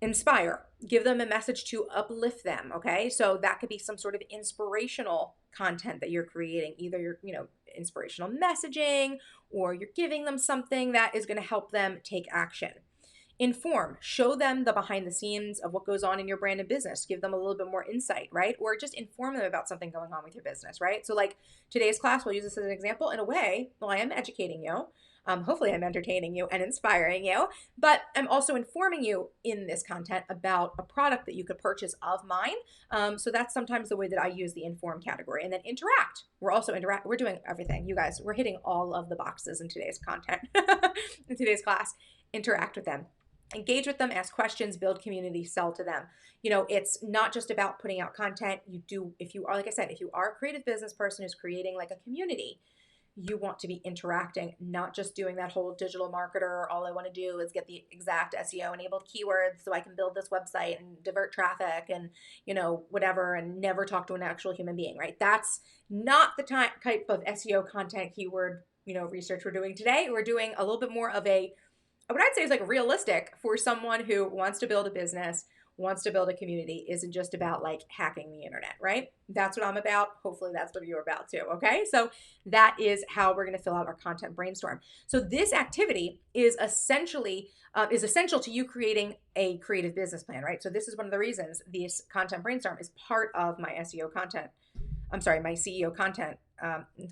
Inspire, give them a message to uplift them. Okay. So that could be some sort of inspirational content that you're creating. Either you're, inspirational messaging, or you're giving them something that is going to help them take action. Inform, show them the behind the scenes of what goes on in your brand and business. Give them a little bit more insight, right? Or just inform them about something going on with your business, right? So like today's class, we'll use this as an example. In a way, well, I am educating you. Hopefully I'm entertaining you and inspiring you, but I'm also informing you in this content about a product that you could purchase of mine. So that's sometimes the way that I use the inform category. And then interact. We're doing everything. You guys, we're hitting all of the boxes in today's content, in today's class. Interact with them. Engage with them, ask questions, build community, sell to them. It's not just about putting out content. If you are, like I said, if you are a creative business person who's creating like a community, you want to be interacting, not just doing that whole digital marketer. All I want to do is get the exact SEO enabled keywords so I can build this website and divert traffic and, whatever, and never talk to an actual human being, right? That's not the type of SEO content keyword, research we're doing today. We're doing a little bit more of what I'd say is like realistic for someone who wants to build a business, wants to build a community, isn't just about like hacking the internet, right? That's what I'm about. Hopefully that's what you're about too. Okay. So that is how we're going to fill out our content brainstorm. So this activity is essential to you creating a creative business plan, right? So this is one of the reasons this content brainstorm is part of my SEO content. I'm sorry, my CEO content.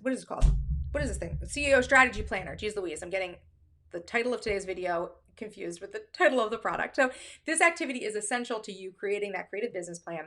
What is it called? What is this thing? CEO strategy planner. Geez Louise, I'm getting the title of today's video confused with the title of the product. So this activity is essential to you creating that creative business plan.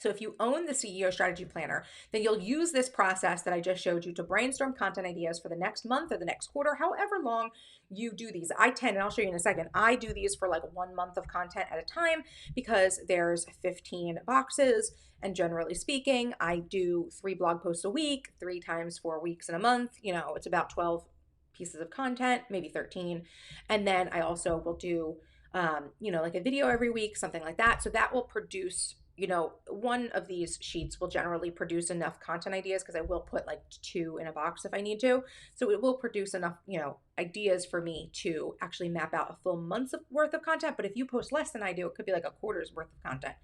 So if you own the CEO strategy planner, then you'll use this process that I just showed you to brainstorm content ideas for the next month or the next quarter, however long you do these. And I'll show you in a second, I do these for like 1 month of content at a time because there's 15 boxes. And generally speaking, I do 3 blog posts a week, 3 times 4 weeks in a month. It's about 12 pieces of content, maybe 13. And then I also will do, like a video every week, something like that. So that will produce, one of these sheets will generally produce enough content ideas, because I will put like 2 in a box if I need to. So it will produce enough, ideas for me to actually map out a full month's worth of content. But if you post less than I do, it could be like a quarter's worth of content.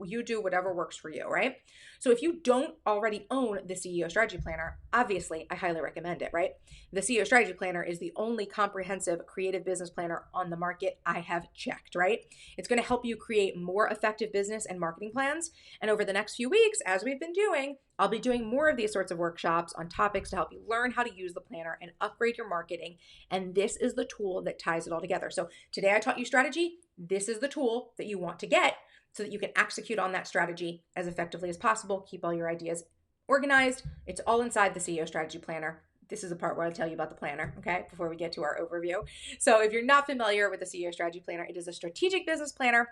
You do whatever works for you, right? So if you don't already own the CEO strategy planner, obviously I highly recommend it, right? The CEO strategy planner is the only comprehensive creative business planner on the market I have checked, right? It's going to help you create more effective business and marketing plans. And over the next few weeks, as we've been doing, I'll be doing more of these sorts of workshops on topics to help you learn how to use the planner and upgrade your marketing. And this is the tool that ties it all together. So today I taught you strategy. This is the tool that you want to get so that you can execute on that strategy as effectively as possible. Keep all your ideas organized. It's all inside the CEO strategy planner. This is the part where I'll tell you about the planner, okay, before we get to our overview. So if you're not familiar with the CEO strategy planner, it is a strategic business planner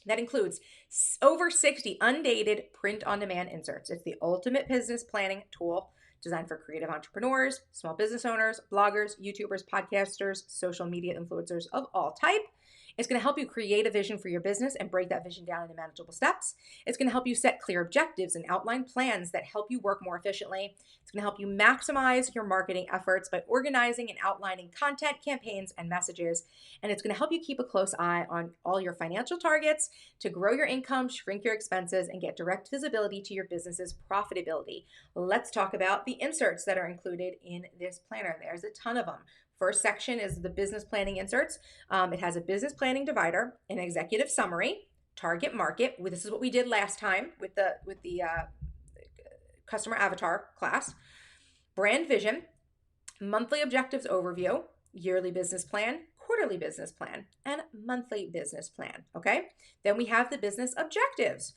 that includes over 60 undated print-on-demand inserts. It's the ultimate business planning tool designed for creative entrepreneurs, small business owners, bloggers, YouTubers, podcasters, social media influencers of all type. It's going to help you create a vision for your business and break that vision down into manageable steps. It's going to help you set clear objectives and outline plans that help you work more efficiently. It's going to help you maximize your marketing efforts by organizing and outlining content, campaigns, and messages. And it's going to help you keep a close eye on all your financial targets to grow your income, shrink your expenses, and get direct visibility to your business's profitability. Let's talk about the inserts that are included in this planner. There's a ton of them. First section is the business planning inserts. It has a business planning divider, an executive summary, target market. This is what we did last time with the customer avatar class. Brand vision, monthly objectives overview, yearly business plan, quarterly business plan, and monthly business plan. Okay. Then we have the business objectives.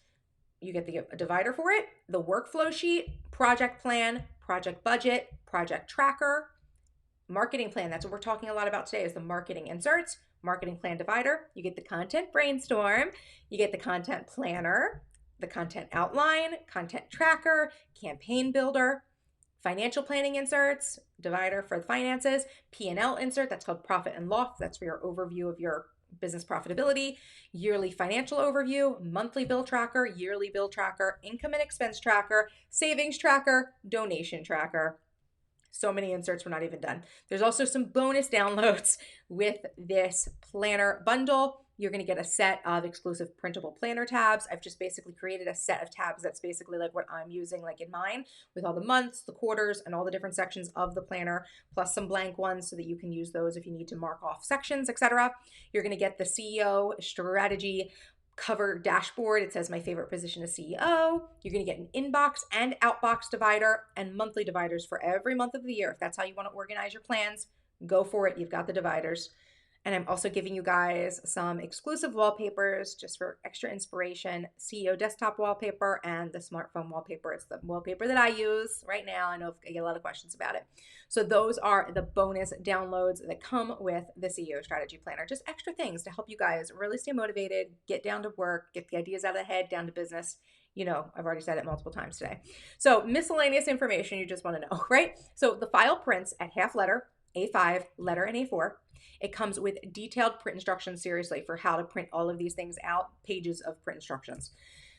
You get the divider for it, the workflow sheet, project plan, project budget, project tracker, marketing plan. That's what we're talking a lot about today is the marketing inserts, marketing plan divider. You get the content brainstorm, you get the content planner, the content outline, content tracker, campaign builder, financial planning inserts, divider for the finances, P&L insert, that's called profit and loss. That's for your overview of your business profitability, yearly financial overview, monthly bill tracker, yearly bill tracker, income and expense tracker, savings tracker, donation tracker. So many inserts, we're not even done. There's also some bonus downloads with this planner bundle. You're going to get a set of exclusive printable planner tabs. I've just basically created a set of tabs that's basically like what I'm using like in mine with all the months, the quarters, and all the different sections of the planner, plus some blank ones so that you can use those if you need to mark off sections, etc. You're going to get the CEO strategy cover dashboard. It says my favorite position is CEO. You're going to get an inbox and outbox divider and monthly dividers for every month of the year. If that's how you want to organize your plans, go for it. You've got the dividers. And I'm also giving you guys some exclusive wallpapers just for extra inspiration. CEO desktop wallpaper and the smartphone wallpaper. It's the wallpaper that I use right now. I know I get a lot of questions about it. So those are the bonus downloads that come with the CEO strategy planner. Just extra things to help you guys really stay motivated, get down to work, get the ideas out of the head, down to business. You know, I've already said it multiple times today. So miscellaneous information you just want to know, right? So the file prints at half letter, A5, letter, and A4. It comes with detailed print instructions, seriously, for how to print all of these things out, pages of print instructions.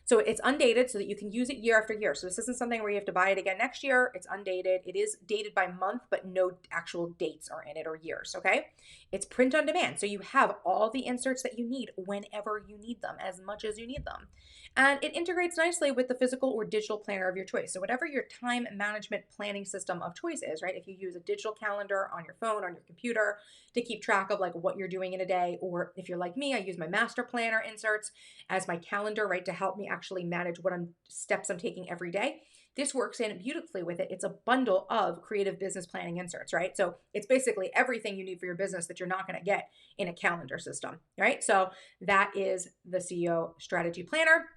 So it's undated so that you can use it year after year. So this isn't something where you have to buy it again next year. It's undated. It is dated by month, but no actual dates are in it or years, okay? It's print on demand. So you have all the inserts that you need whenever you need them, as much as you need them. And it integrates nicely with the physical or digital planner of your choice. So whatever your time management planning system of choice is, right? If you use a digital calendar on your phone, on your computer to keep track of like what you're doing in a day, or if you're like me, I use my master planner inserts as my calendar, right? To help me actually manage what steps I'm taking every day. This works in beautifully with it. It's a bundle of creative business planning inserts, right? So it's basically everything you need for your business that you're not going to get in a calendar system, right? So that is the CEO strategy planner.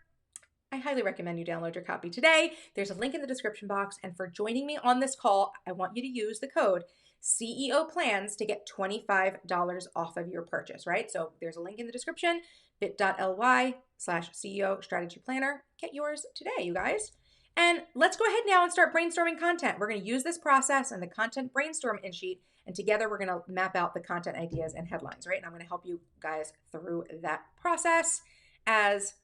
I highly recommend you download your copy today. There's a link in the description box. And for joining me on this call, I want you to use the code CEO Plans to get $25 off of your purchase, right? So there's a link in the description, bit.ly/CEO Strategy Planner. Get yours today, you guys. And let's go ahead now and start brainstorming content. We're going to use this process and the content brainstorm in sheet, and together we're going to map out the content ideas and headlines, right? And I'm going to help you guys through that process as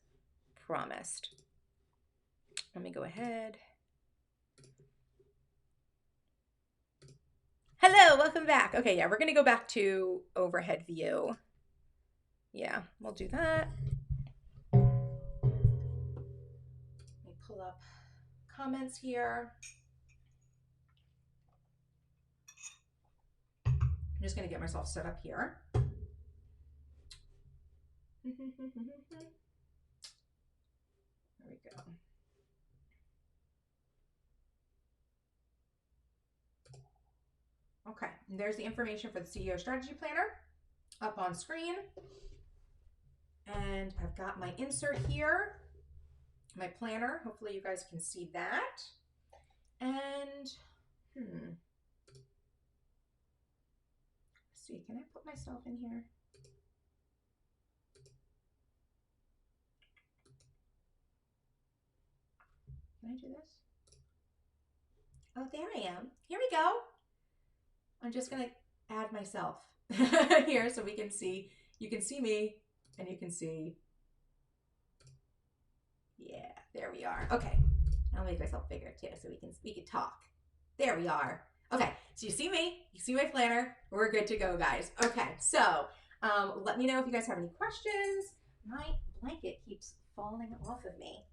promised. Let me go ahead. Hello, welcome back. Okay, yeah, we're going to go back to overhead view. Yeah, we'll do that. Let me pull up comments here. I'm just going to get myself set up here. There we go. Okay, and there's the information for the CEO Strategy Planner up on screen. And I've got my insert here, my planner. Hopefully you guys can see that. And, let's see, can I put myself in here? Can I do this? Oh, there I am. Here we go. I'm just going to add myself here so we can see you can see me and you can see, yeah, there we are. Okay, I'll make myself bigger too so we can talk. There we are. Okay, so you see me, you see my planner, we're good to go, guys. Okay, so let me know if you guys have any questions. My blanket keeps falling off of me.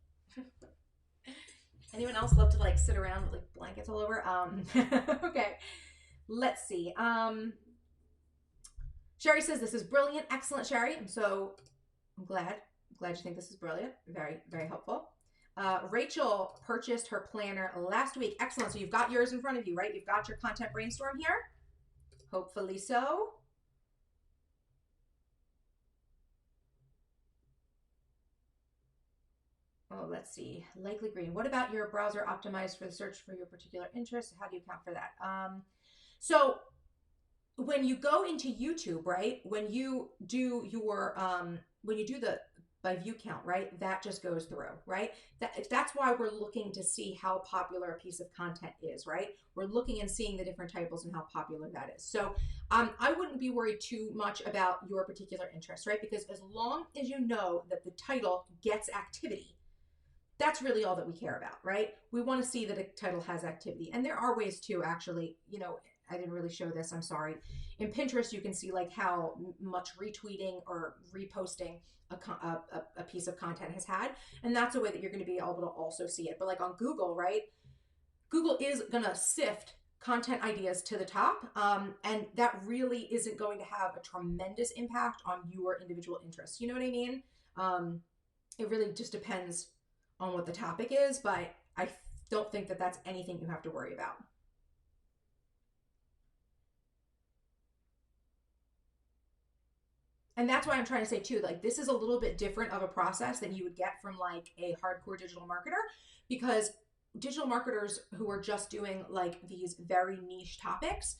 Anyone else love to like sit around with like blankets all over? Okay, let's see. Sherry says this is brilliant, excellent, Sherry. I'm glad you think this is brilliant. Very, very helpful. Rachel purchased her planner last week. Excellent. So you've got yours in front of you, right? You've got your content brainstorm here. Hopefully so. Oh, let's see. Likely green. What about your browser optimized for the search for your particular interest? How do you account for that? So when you go into YouTube, right? When you do your when you do the by view count, right? That just goes through, right? That's why we're looking to see how popular a piece of content is, right? We're looking and seeing the different titles and how popular that is. So I wouldn't be worried too much about your particular interest, right? Because as long as you know that the title gets activity, that's really all that we care about, right? We want to see that a title has activity. And there are ways to actually, you know, I didn't really show this, I'm sorry. In Pinterest, you can see like how much retweeting or reposting a piece of content has had. And that's a way that you're going to be able to also see it. But like on Google, right? Google is going to sift content ideas to the top. And that really isn't going to have a tremendous impact on your individual interests. You know what I mean? It really just depends on what the topic is, but I don't think that that's anything you have to worry about. And that's why I'm trying to say too, like this is a little bit different of a process than you would get from like a hardcore digital marketer, because digital marketers who are just doing like these very niche topics,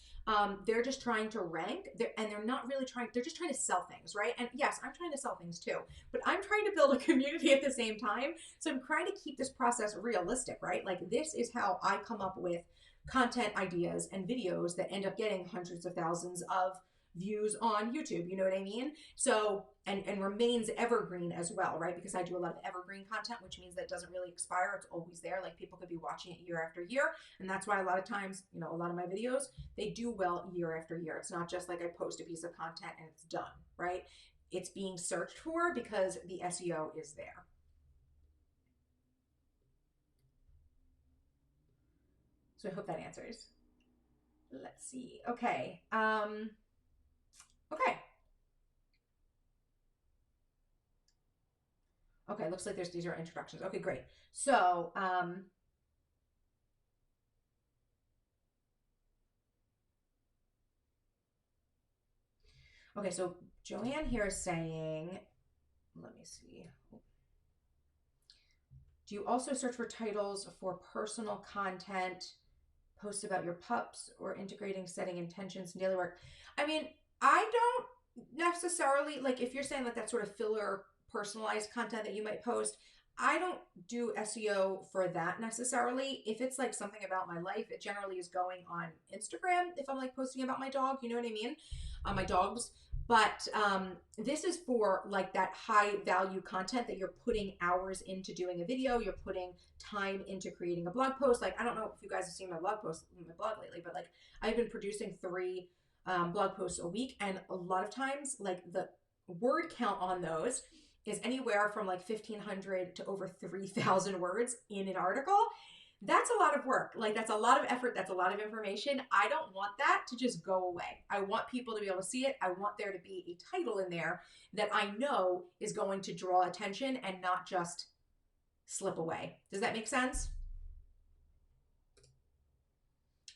they're just trying to rank and they're not really trying, they're just trying to sell things, right? And yes, I'm trying to sell things too, but I'm trying to build a community at the same time. So I'm trying to keep this process realistic, right? Like this is how I come up with content ideas and videos that end up getting hundreds of thousands of views on YouTube, you know what I mean? So, and remains evergreen as well, right? Because I do a lot of evergreen content, which means that it doesn't really expire. It's always there. Like people could be watching it year after year. And that's why a lot of times, you know, a lot of my videos, they do well year after year. It's not just like I post a piece of content and it's done, right? It's being searched for because the SEO is there. So I hope that answers. Let's see. Okay. Okay. Okay, looks like these are introductions. Okay, great. So, okay, so Joanne here is saying, let me see. Do you also search for titles for personal content, posts about your pups, or integrating setting intentions and daily work? I mean, I don't necessarily, like if you're saying like that sort of filler personalized content that you might post, I don't do SEO for that necessarily. If it's like something about my life, it generally is going on Instagram if I'm like posting about my dog, you know what I mean? My dogs. But this is for like that high value content that you're putting hours into doing a video, you're putting time into creating a blog post. Like, I don't know if you guys have seen my blog post, my blog lately, but like I've been producing 3 blog posts a week. And a lot of times like the word count on those is anywhere from like 1,500 to over 3,000 words in an article. That's a lot of work. Like that's a lot of effort. That's a lot of information. I don't want that to just go away. I want people to be able to see it. I want there to be a title in there that I know is going to draw attention and not just slip away. Does that make sense?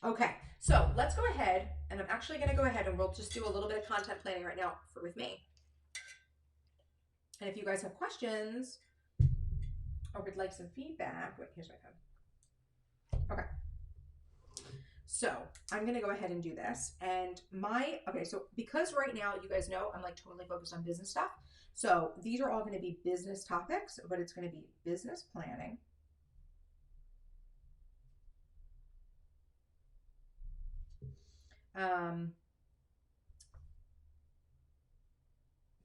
Okay, so let's go ahead, and I'm actually going to go ahead and we'll just do a little bit of content planning right now with me. And if you guys have questions or would like some feedback, wait, here's my pen. Okay. So I'm going to go ahead and do this. And okay, so because right now, you guys know, I'm like totally focused on business stuff. So these are all going to be business topics, but it's going to be business planning.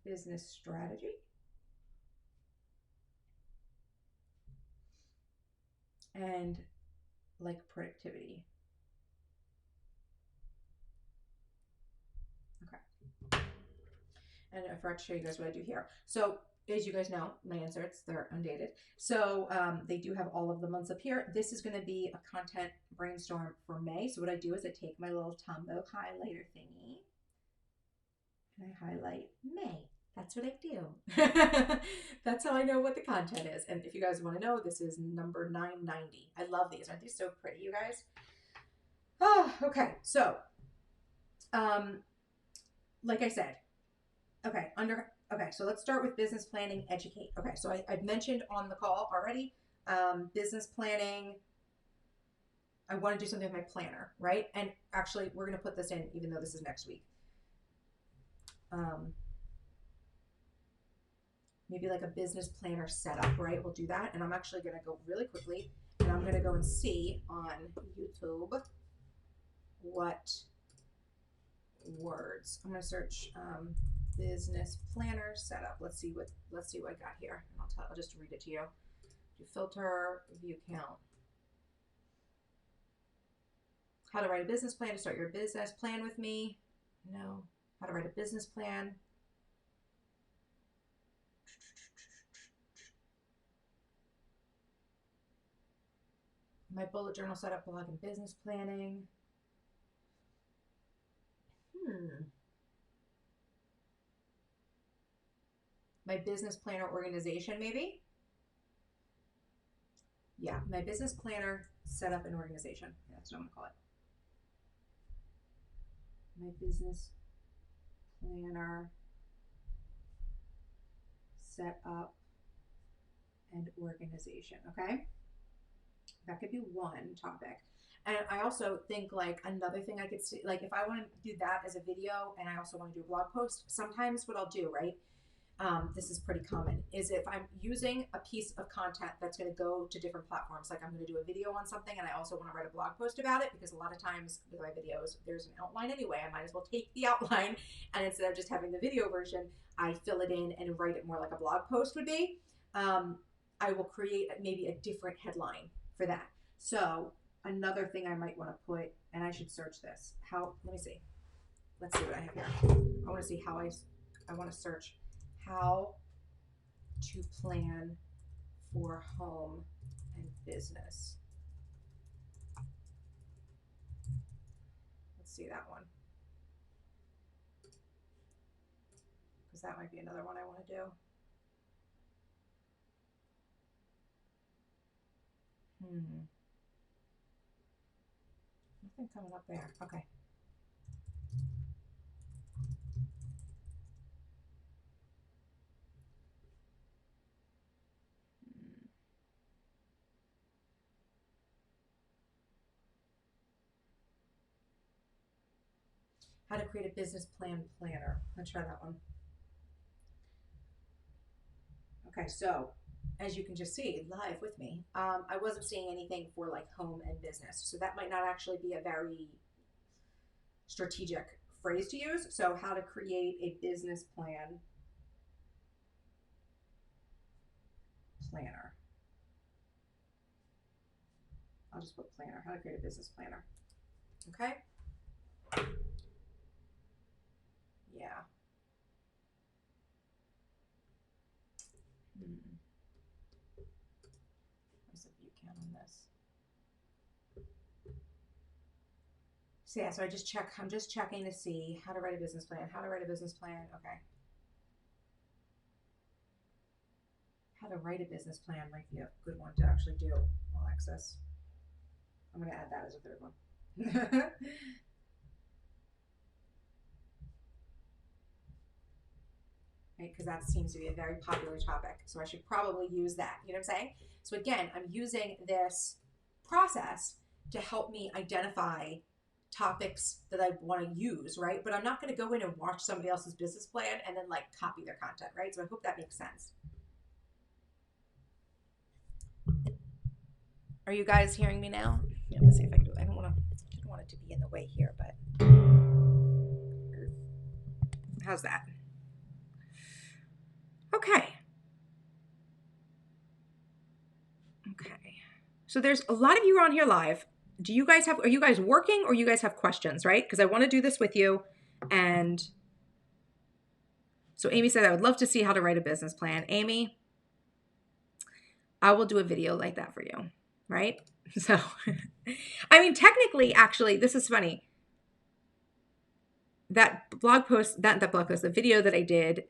business strategy, and like productivity. Okay. And I forgot to show you guys what I do here. So as you guys know, my inserts, they're undated. So they do have all of the months up here. This is going to be a content brainstorm for May. So what I do is I take my little Tombow highlighter thingy and I highlight May. That's what I do. That's how I know what the content is. And if you guys want to know, this is number 990. I love these. Aren't these so pretty, you guys? Oh, okay. So, like I said, okay, so let's start with business planning, educate. Okay, so I've mentioned on the call already, business planning. I want to do something with my planner, right? And actually, we're going to put this in, even though this is next week. Maybe like a business planner setup, right? We'll do that. And I'm actually going to go really quickly and I'm going to go and see on YouTube what words. I'm going to search business planner setup. Let's see what I got here. And I'll just read it to you. Do filter, view count. How to write a business plan to start your business. Plan with me. No. How to write a business plan. My bullet journal setup, blog and business planning. My business planner organization, maybe? Yeah, my business planner setup and organization. That's what I'm gonna call it. My business planner setup and organization, okay? That could be one topic. And I also think like another thing I could see, like if I want to do that as a video and I also want to do a blog post, sometimes what I'll do, right? This is pretty common, is if I'm using a piece of content that's going to go to different platforms, like I'm going to do a video on something and I also want to write a blog post about it, because a lot of times with my videos, there's an outline anyway. I might as well take the outline and instead of just having the video version, I fill it in and write it more like a blog post would be. I will create maybe a different headline for that. So another thing I might want to put, and I should search this. Let me see. Let's see what I have here. I want to see how I want to search how to plan for home and business. Let's see that one. Because that might be another one I want to do. Nothing coming up there. Okay. How to create a business plan planner. Let's try that one. Okay, so as you can just see live with me, I wasn't seeing anything for like home and business. So that might not actually be a very strategic phrase to use. So how to create a business plan planner. I'll just put planner, how to create a business planner. Okay. Yeah. What's the view count on this? So yeah, so I'm just checking to see how to write a business plan. How to write a business plan. Okay. How to write a business plan might be a good one to actually do, Alexis. I'm going to add that as a third one. Right, because that seems to be a very popular topic. So I should probably use that. You know what I'm saying? So again, I'm using this process to help me identify topics that I want to use, right? But I'm not going to go in and watch somebody else's business plan and then like copy their content, right? So I hope that makes sense. Are you guys hearing me now? Yeah, let me see if I can do it. I don't want it to be in the way here, but how's that? Okay. So there's a lot of you on here live. Are you guys working or you guys have questions, right? Because I want to do this with you. And so Amy said, I would love to see how to write a business plan. Amy, I will do a video like that for you, right? So, I mean, technically, actually, this is funny. That blog post, the video that I did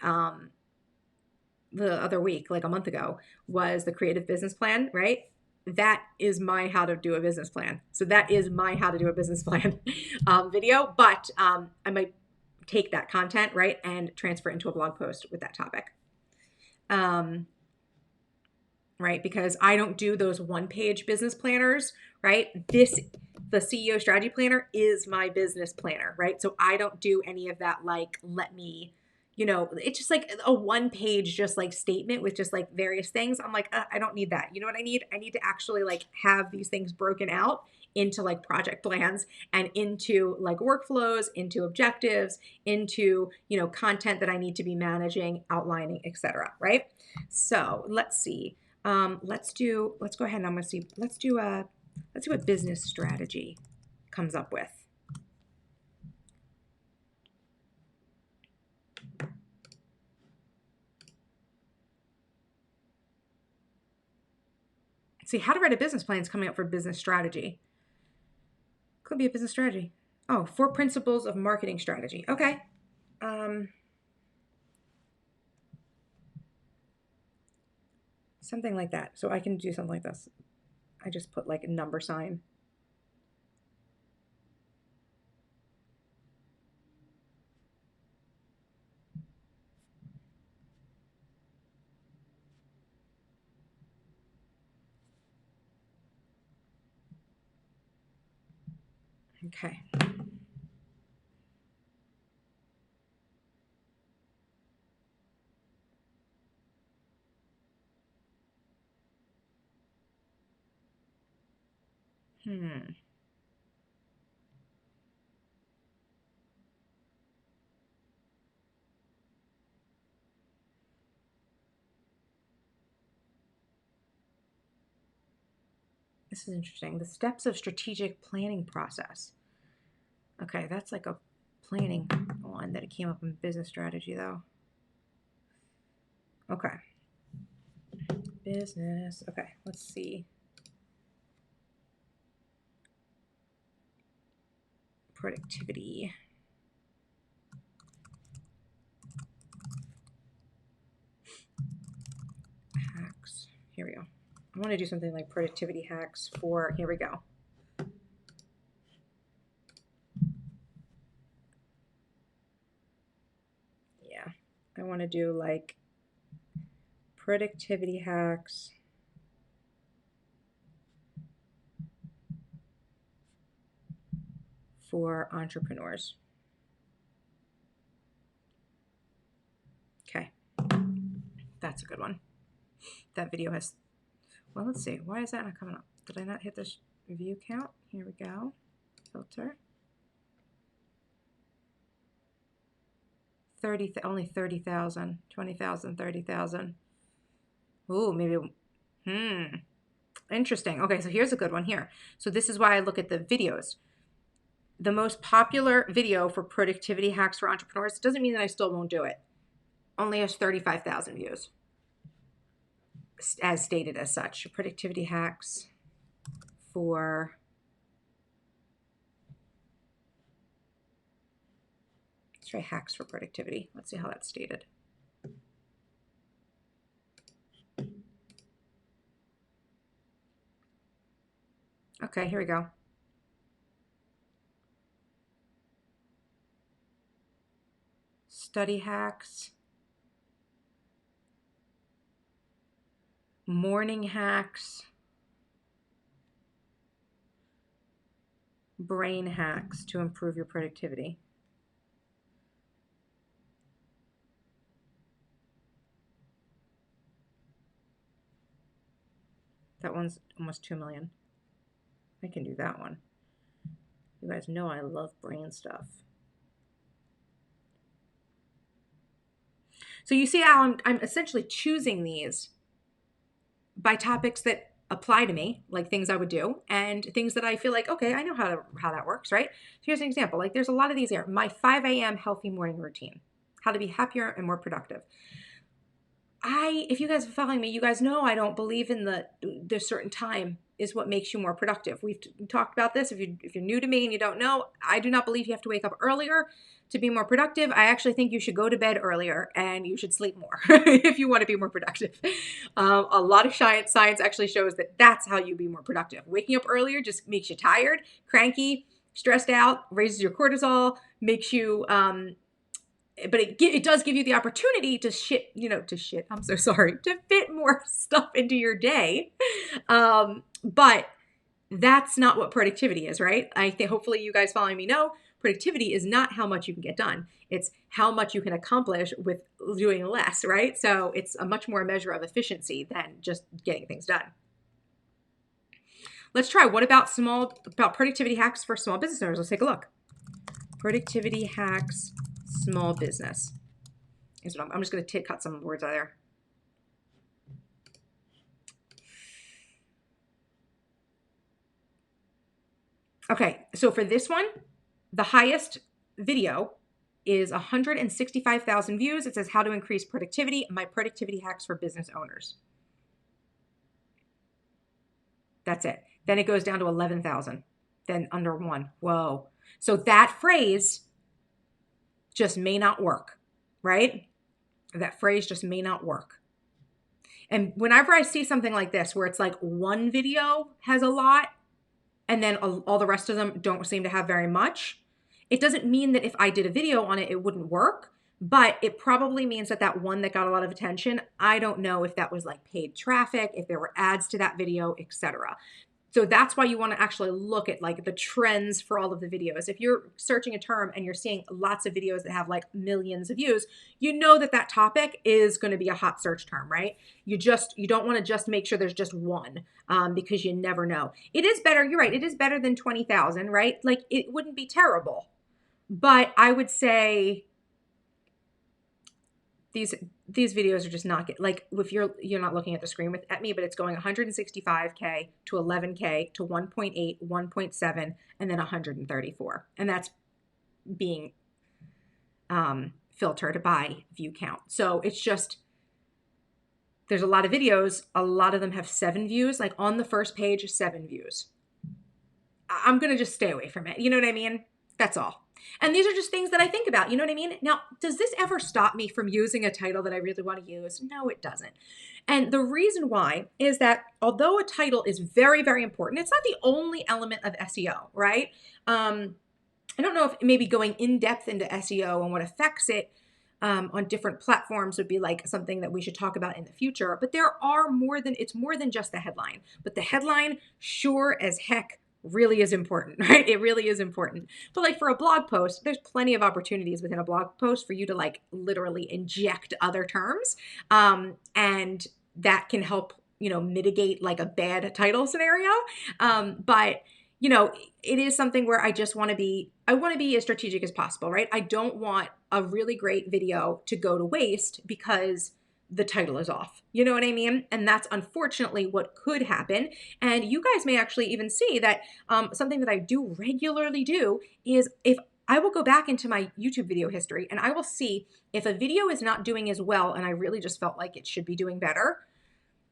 the other week, like a month ago, was the creative business plan, right? That is my how to do a business plan. So that is my how to do a business plan video, but I might take that content, right, and transfer it into a blog post with that topic. Right? Because I don't do those one-page business planners, right? The CEO strategy planner is my business planner, right? So I don't do any of that, like, let me, it's just like a one-page, just like statement with just like various things. I'm like, I don't need that. You know what I need? I need to actually like have these things broken out into like project plans and into like workflows, into objectives, into, content that I need to be managing, outlining, etc. Right? So let's see. Let's go ahead and I'm going to see, let's see what business strategy comes up with. See, how to write a business plan is coming up for business strategy. Could be a business strategy. Oh, 4 principles of marketing strategy. Okay. Something like that. So I can do something like this. I just put like a number sign. Okay. This is interesting. The steps of strategic planning process. Okay, that's like a planning one that it came up in business strategy though. Okay. Business. Okay, let's see. Productivity. Hacks. Here we go. I want to do something like productivity hacks for, here we go. Yeah, I want to do like productivity hacks for entrepreneurs. Okay, that's a good one. That video has, well, let's see. Why is that not coming up? Did I not hit this view count? Here we go. Filter. Only 30,000, 20,000, 30,000. Ooh, maybe, interesting. Okay, so here's a good one here. So this is why I look at the videos. The most popular video for productivity hacks for entrepreneurs doesn't mean that I still won't do it. Only has 35,000 views, as stated as such. Productivity hacks for let's try hacks for productivity. Let's see how that's stated. Okay, here we go. Study hacks. Morning hacks. Brain hacks to improve your productivity. That one's almost 2 million. I can do that one. You guys know I love brain stuff. So you see how I'm essentially choosing these by topics that apply to me, like things I would do, and things that I feel like, okay, I know how that works, right? So here's an example. Like there's a lot of these here. My 5 a.m. healthy morning routine, how to be happier and more productive. If you guys are following me, you guys know I don't believe in the certain time is what makes you more productive. We've talked about this. If you're new to me and you don't know, I do not believe you have to wake up earlier to be more productive. I actually think you should go to bed earlier and you should sleep more if you want to be more productive. A lot of science actually shows that that's how you be more productive. Waking up earlier just makes you tired, cranky, stressed out, raises your cortisol, makes you but it does give you the opportunity to I'm so sorry, to fit more stuff into your day. But that's not what productivity is, right? I think hopefully you guys following me know productivity is not how much you can get done. It's how much you can accomplish with doing less, right? So it's a much more measure of efficiency than just getting things done. Let's try. What about productivity hacks for small business owners? Let's take a look. Productivity hacks, small business. I'm just going to cut some words out of there. Okay, so for this one, the highest video is 165,000 views. It says how to increase productivity, my productivity hacks for business owners. That's it. Then it goes down to 11,000, then under 1. Whoa. So that phrase just may not work, right? That phrase just may not work. And whenever I see something like this, where it's like one video has a lot, and then all the rest of them don't seem to have very much, it doesn't mean that if I did a video on it, it wouldn't work, but it probably means that one that got a lot of attention, I don't know if that was like paid traffic, if there were ads to that video, etc. So that's why you want to actually look at like the trends for all of the videos. If you're searching a term and you're seeing lots of videos that have like millions of views, you know that topic is going to be a hot search term, right? You don't want to just make sure there's just one, because you never know. It is better. You're right. It is better than 20,000, right? Like it wouldn't be terrible, but I would say these videos are just not like, if you're not looking at the screen at me, but it's going 165K to 11K to 1.8, 1.7, and then 134. And that's being filtered by view count. So it's just, there's a lot of videos. A lot of them have 7 views, like on the first page, 7 views. I'm going to just stay away from it. You know what I mean? That's all. And these are just things that I think about. You know what I mean? Now, does this ever stop me from using a title that I really want to use? No, it doesn't. And the reason why is that although a title is very, very important, it's not the only element of SEO, right? I don't know if maybe going in depth into SEO and what affects it on different platforms would be like something that we should talk about in the future. But it's more than just the headline. But the headline, sure as heck, really is important, right? It really is important. But like for a blog post, there's plenty of opportunities within a blog post for you to like literally inject other terms. And that can help, mitigate like a bad title scenario. But it is something where I want to be as strategic as possible, right? I don't want a really great video to go to waste because the title is off. You know what I mean? And that's unfortunately what could happen. And you guys may actually even see that something that I do regularly do is if I will go back into my YouTube video history and I will see if a video is not doing as well and I really just felt like it should be doing better,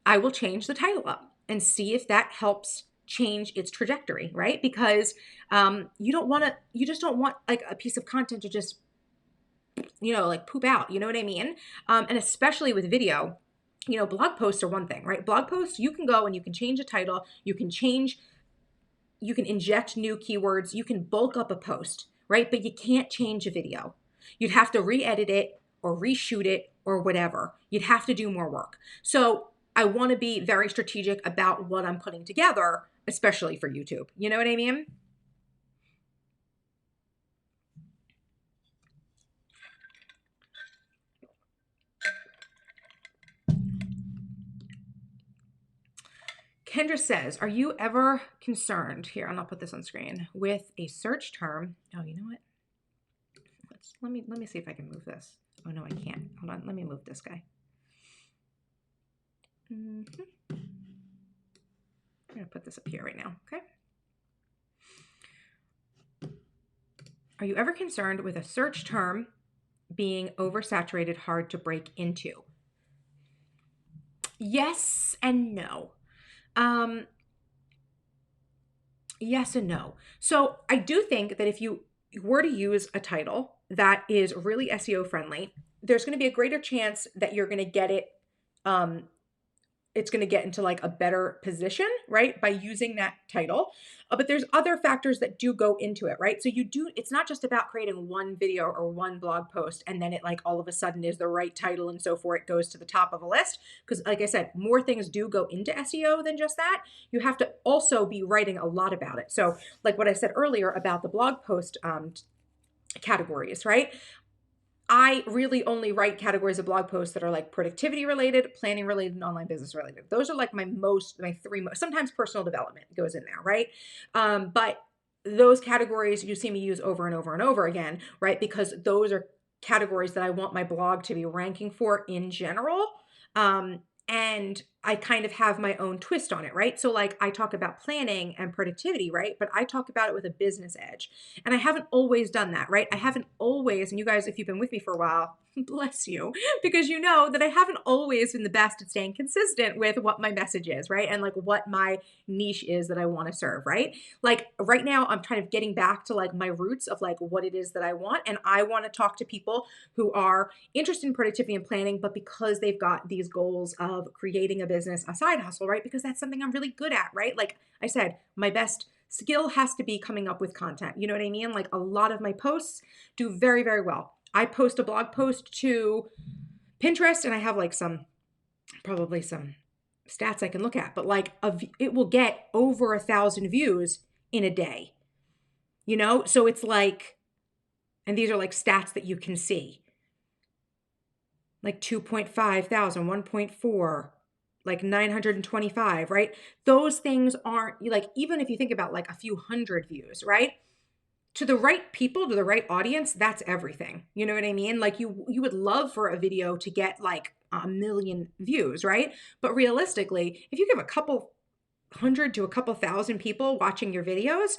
I will change the title up and see if that helps change its trajectory, right? Because you just don't want like a piece of content to just like poop out, you know what I mean? And especially with video, blog posts are one thing, right? Blog posts, you can go and you can change a title, you can inject new keywords, you can bulk up a post, right? But you can't change a video. You'd have to re-edit it or reshoot it or whatever. You'd have to do more work. So I want to be very strategic about what I'm putting together, especially for YouTube. You know what I mean? Kendra says, are you ever concerned, here, I'll not put this on screen, with a search term? Oh, you know what? Let me see if I can move this. Oh, no, I can't. Hold on. Let me move this guy. going to put this up here right now. Okay. Are you ever concerned with a search term being oversaturated, hard to break into? Yes and no. Yes and no. So I do think that if you were to use a title that is really SEO friendly, there's going to be a greater chance that you're going to get it, it's going to get into like a better position, right? By using that title. But there's other factors that do go into it, right? So it's not just about creating one video or one blog post and then it like all of a sudden is the right title and so forth, it goes to the top of a list. Because like I said, more things do go into SEO than just that. You have to also be writing a lot about it. So like what I said earlier about the blog post categories, right? I really only write categories of blog posts that are like productivity related, planning related, and online business related. Those are like my three most, sometimes personal development goes in there, right? But those categories you see me use over and over and over again, right? Because those are categories that I want my blog to be ranking for in general. And I kind of have my own twist on it, right? So like I talk about planning and productivity, right? But I talk about it with a business edge. And I haven't always done that, right? I haven't always, and you guys, if you've been with me for a while, bless you, because you know that I haven't always been the best at staying consistent with what my message is, right? And like what my niche is that I want to serve, right? Like right now, I'm kind of getting back to like my roots of like what it is that I want. And I want to talk to people who are interested in productivity and planning, but because they've got these goals of creating a business, a side hustle, right? Because that's something I'm really good at, right? Like I said, my best skill has to be coming up with content. You know what I mean? Like a lot of my posts do very, very well. I post a blog post to Pinterest and I have like probably some stats I can look at, but like it will get over 1,000 views in a day, you know? So it's like, and these are like stats that you can see, like 2.5 thousand, 1.4, like 925, right? Those things aren't like, even if you think about like a few hundred views, right? To the right people, to the right audience, that's everything. You know what I mean? Like you would love for a video to get like 1,000,000 views, right? But realistically, if you give a couple hundred to a couple thousand people watching your videos,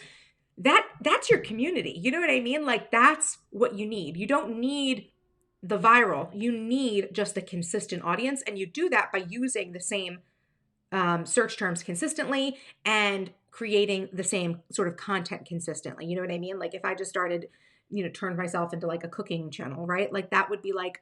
that's your community. You know what I mean? Like that's what you need. You don't need the viral. You need just the consistent audience. And you do that by using the same search terms consistently and creating the same sort of content consistently. You know what I mean? Like if I just started, turned myself into like a cooking channel, right? Like that would be like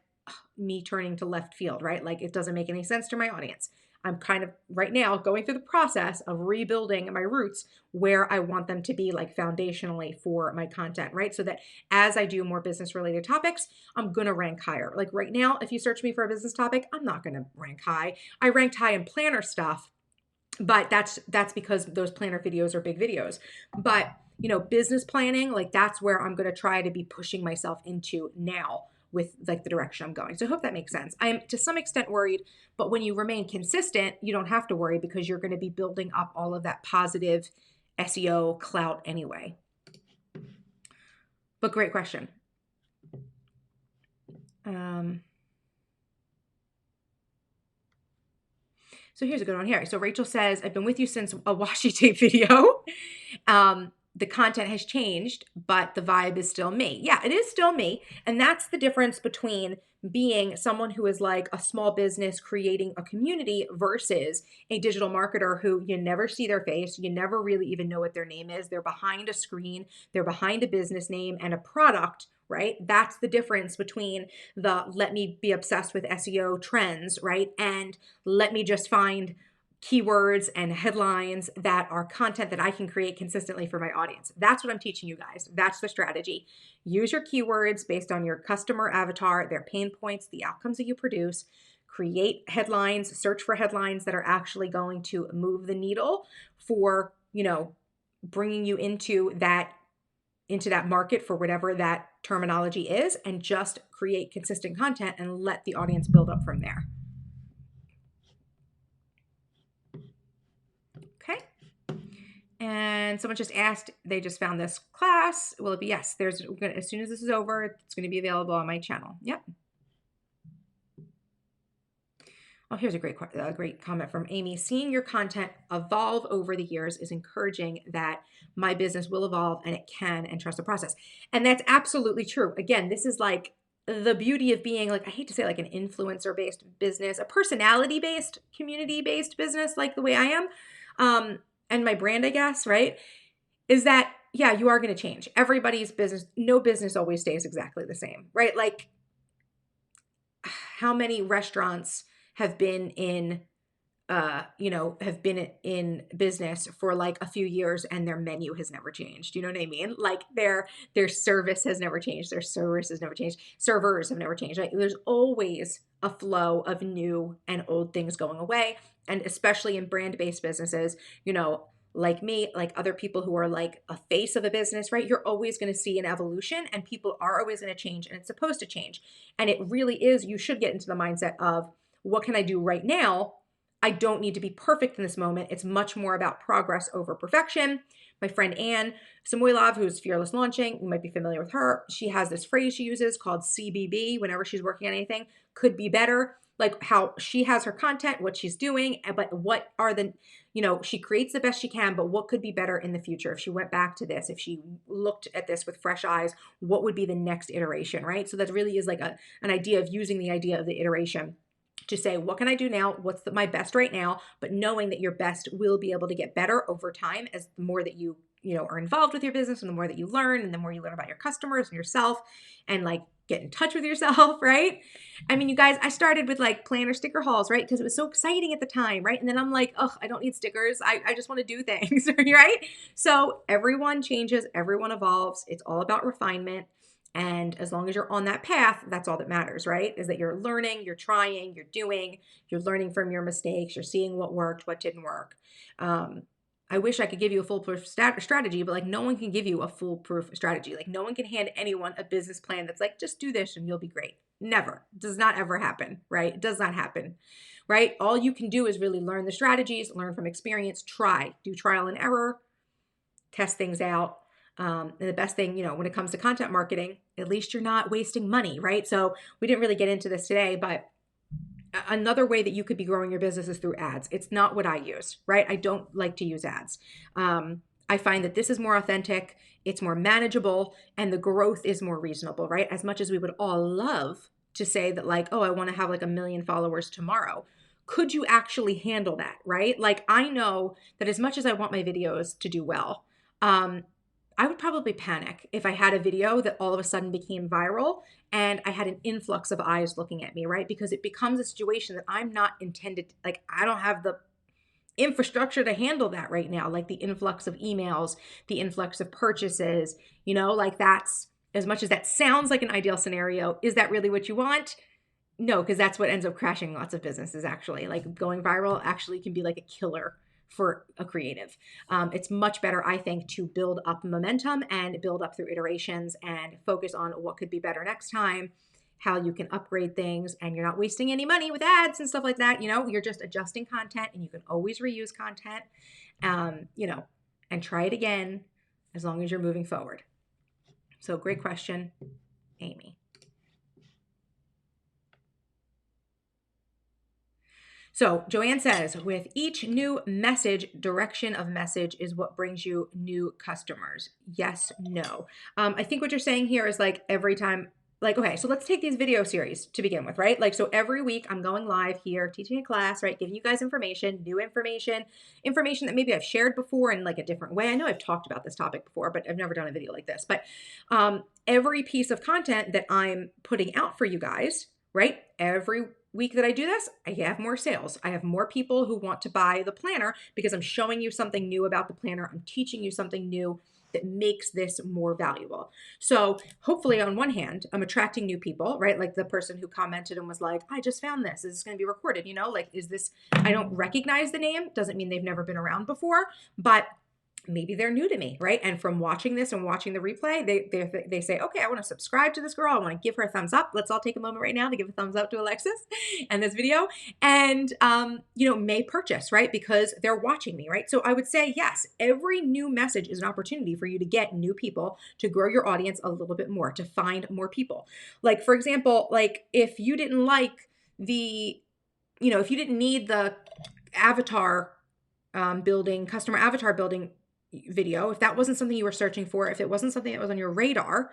me turning to left field, right? Like it doesn't make any sense to my audience. I'm kind of right now going through the process of rebuilding my roots where I want them to be like foundationally for my content, right? So that as I do more business related topics, I'm going to rank higher. Like right now, if you search me for a business topic, I'm not going to rank high. I ranked high in planner stuff, but that's because those planner videos are big videos. But, business planning, like that's where I'm going to try to be pushing myself into now with like the direction I'm going. So I hope that makes sense. I'm to some extent worried, but when you remain consistent, you don't have to worry because you're going to be building up all of that positive SEO clout anyway. But great question. So here's a good one here. So Rachel says, I've been with you since a washi tape video. The content has changed, but the vibe is still me. Yeah, it is still me. And that's the difference between being someone who is like a small business creating a community versus a digital marketer who you never see their face. You never really even know what their name is. They're behind a screen. They're behind a business name and a product, right? That's the difference between the let me be obsessed with SEO trends, right? And let me just find keywords and headlines that are content that I can create consistently for my audience. That's what I'm teaching you guys. That's the strategy. Use your keywords based on your customer avatar, their pain points, the outcomes that you produce. Create headlines, search for headlines that are actually going to move the needle for, bringing you into that market for whatever that terminology is, and just create consistent content and let the audience build up from there. Okay. And someone just asked, they just found this class. Will it be? Yes. As soon as this is over, it's going to be available on my channel. Yep. Oh, here's a great comment from Amy. Seeing your content evolve over the years is encouraging that my business will evolve and it can, and trust the process. And that's absolutely true. Again, this is like the beauty of being like, I hate to say like an influencer based business, a personality based, community based business, like the way I am. And my brand, I guess, right? Is that, yeah, you are going to change. Everybody's business, no business always stays exactly the same, right? Like, how many restaurants have been in have been in business for like a few years and their menu has never changed. You know what I mean? Like their service has never changed. Their service has never changed. Servers have never changed. Like there's always a flow of new and old things going away. And especially in brand-based businesses, like me, like other people who are like a face of a business, right? You're always going to see an evolution and people are always going to change and it's supposed to change. And it really is, you should get into the mindset of what can I do right now? I don't need to be perfect in this moment. It's much more about progress over perfection. My friend Anne Samoilov, who's Fearless Launching, you might be familiar with her. She has this phrase she uses called CBB whenever she's working on anything, could be better. Like how she has her content, what she's doing, but what are she creates the best she can, but what could be better in the future? If she went back to this, if she looked at this with fresh eyes, what would be the next iteration, right? So that really is like an idea of using the idea of the iteration to say, what can I do now? What's my best right now? But knowing that your best will be able to get better over time as the more that you are involved with your business and the more that you learn and the more you learn about your customers and yourself and like get in touch with yourself, right? I mean, you guys, I started with like planner sticker hauls, right? Because it was so exciting at the time, right? And then I'm like, oh, I don't need stickers. I just want to do things, right? So everyone changes, everyone evolves. It's all about refinement. And as long as you're on that path, that's all that matters, right? Is that you're learning, you're trying, you're doing, you're learning from your mistakes, you're seeing what worked, what didn't work. I wish I could give you a foolproof strategy, but like no one can give you a foolproof strategy. Like no one can hand anyone a business plan that's like, just do this and you'll be great. Never. It does not ever happen, right? It does not happen, right? All you can do is really learn the strategies, learn from experience, do trial and error, test things out. And the best thing, when it comes to content marketing, at least you're not wasting money, right? So we didn't really get into this today, but another way that you could be growing your business is through ads. It's not what I use, right? I don't like to use ads. I find that this is more authentic, it's more manageable, and the growth is more reasonable, right? As much as we would all love to say that like, oh, I want to have like 1 million followers tomorrow. Could you actually handle that, right? Like I know that as much as I want my videos to do well, I would probably panic if I had a video that all of a sudden became viral and I had an influx of eyes looking at me, right? Because it becomes a situation that I'm not intended, like I don't have the infrastructure to handle that right now, like the influx of emails, the influx of purchases, like that's, as much as that sounds like an ideal scenario, is that really what you want? No, because that's what ends up crashing lots of businesses actually. Like going viral actually can be like a killer for a creative. It's much better, I think, to build up momentum and build up through iterations and focus on what could be better next time, how you can upgrade things, and you're not wasting any money with ads and stuff like that. You're just adjusting content and you can always reuse content, and try it again as long as you're moving forward. So great question, Amy. So Joanne says, with each new message, direction of message is what brings you new customers. Yes, no. I think what you're saying here is like every time, like, okay, so let's take these video series to begin with, right? Like, so every week I'm going live here, teaching a class, right? Giving you guys information, new information that maybe I've shared before in like a different way. I know I've talked about this topic before, but I've never done a video like this. But every piece of content that I'm putting out for you guys, right? Every week that I do this, I have more sales. I have more people who want to buy the planner because I'm showing you something new about the planner. I'm teaching you something new that makes this more valuable. So hopefully on one hand, I'm attracting new people, right? Like the person who commented and was like, I just found this. Is this going to be recorded? Like, is this, I don't recognize the name. Doesn't mean they've never been around before, but maybe they're new to me, right? And from watching this and watching the replay, they say, okay, I want to subscribe to this girl. I want to give her a thumbs up. Let's all take a moment right now to give a thumbs up to Alexis and this video, and may purchase, right? Because they're watching me, right? So I would say, yes, every new message is an opportunity for you to get new people, to grow your audience a little bit more, to find more people. Like, for example, like if you didn't like the if you didn't need the avatar building, customer avatar building video, if that wasn't something you were searching for, if it wasn't something that was on your radar,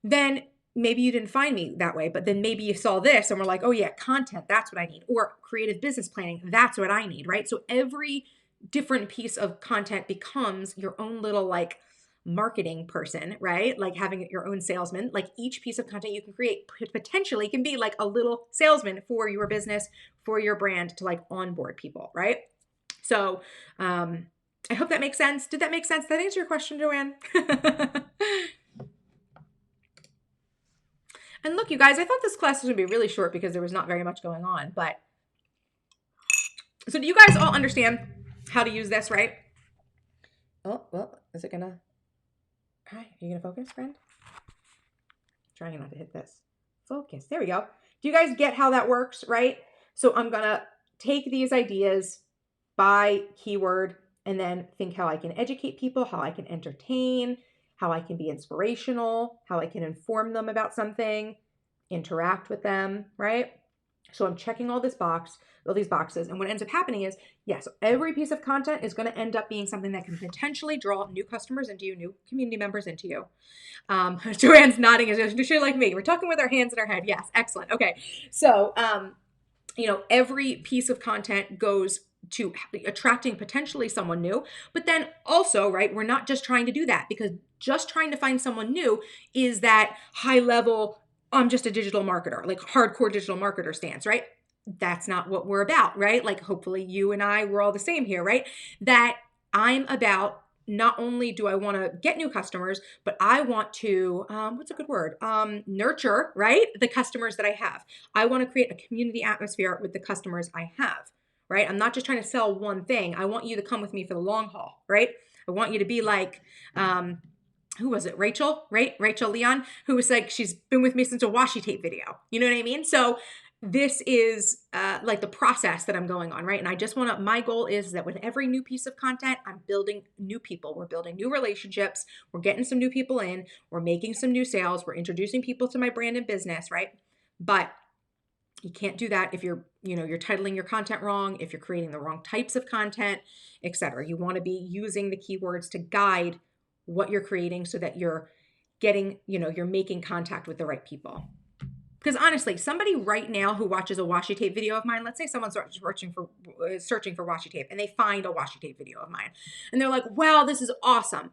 then maybe you didn't find me that way. But then maybe you saw this and were like, oh yeah, content, that's what I need. Or creative business planning, that's what I need, right? So every different piece of content becomes your own little like marketing person, right? Like having your own salesman. Like each piece of content you can create potentially can be like a little salesman for your business, for your brand, to like onboard people, right? So I hope that makes sense. Did that make sense? Did that answer your question, Joanne? And look, you guys, I thought this class was going to be really short because there was not very much going on. But so do you guys all understand how to use this, right? Oh, well, is it going to... Hi, are you going to focus, friend? Trying not to hit this. Focus. There we go. Do you guys get how that works, right? So I'm going to take these ideas by keyword and then think how I can educate people, how I can entertain, how I can be inspirational, how I can inform them about something, interact with them, right? So I'm checking all these boxes. And what ends up happening is, yes, every piece of content is going to end up being something that can potentially draw new customers into you, new community members into you. Joanne's nodding as she's like me. We're talking with our hands in our head. Yes, excellent. Okay. So, every piece of content goes to attracting potentially someone new, but then also, right, we're not just trying to do that, because just trying to find someone new is that high level, I'm just a digital marketer, like hardcore digital marketer stance, right? That's not what we're about, right? Like hopefully you and I, we're all the same here, right? That I'm about, not only do I want to get new customers, but I want to, what's a good word? Nurture, right? The customers that I have. I want to create a community atmosphere with the customers I have, right? I'm not just trying to sell one thing. I want you to come with me for the long haul, right? I want you to be like, who was it? Rachel, right? Rachel Leon, who was like, she's been with me since a washi tape video. You know what I mean? So this is like the process that I'm going on, right? And I just want to, my goal is that with every new piece of content, I'm building new people. We're building new relationships. We're getting some new people in. We're making some new sales. We're introducing people to my brand and business, right? But you can't do that if you're titling your content wrong, if you're creating the wrong types of content, etc. You want to be using the keywords to guide what you're creating so that you're getting, you're making contact with the right people. Because honestly, somebody right now who watches a washi tape video of mine, let's say someone's searching for washi tape and they find a washi tape video of mine and they're like, wow, this is awesome.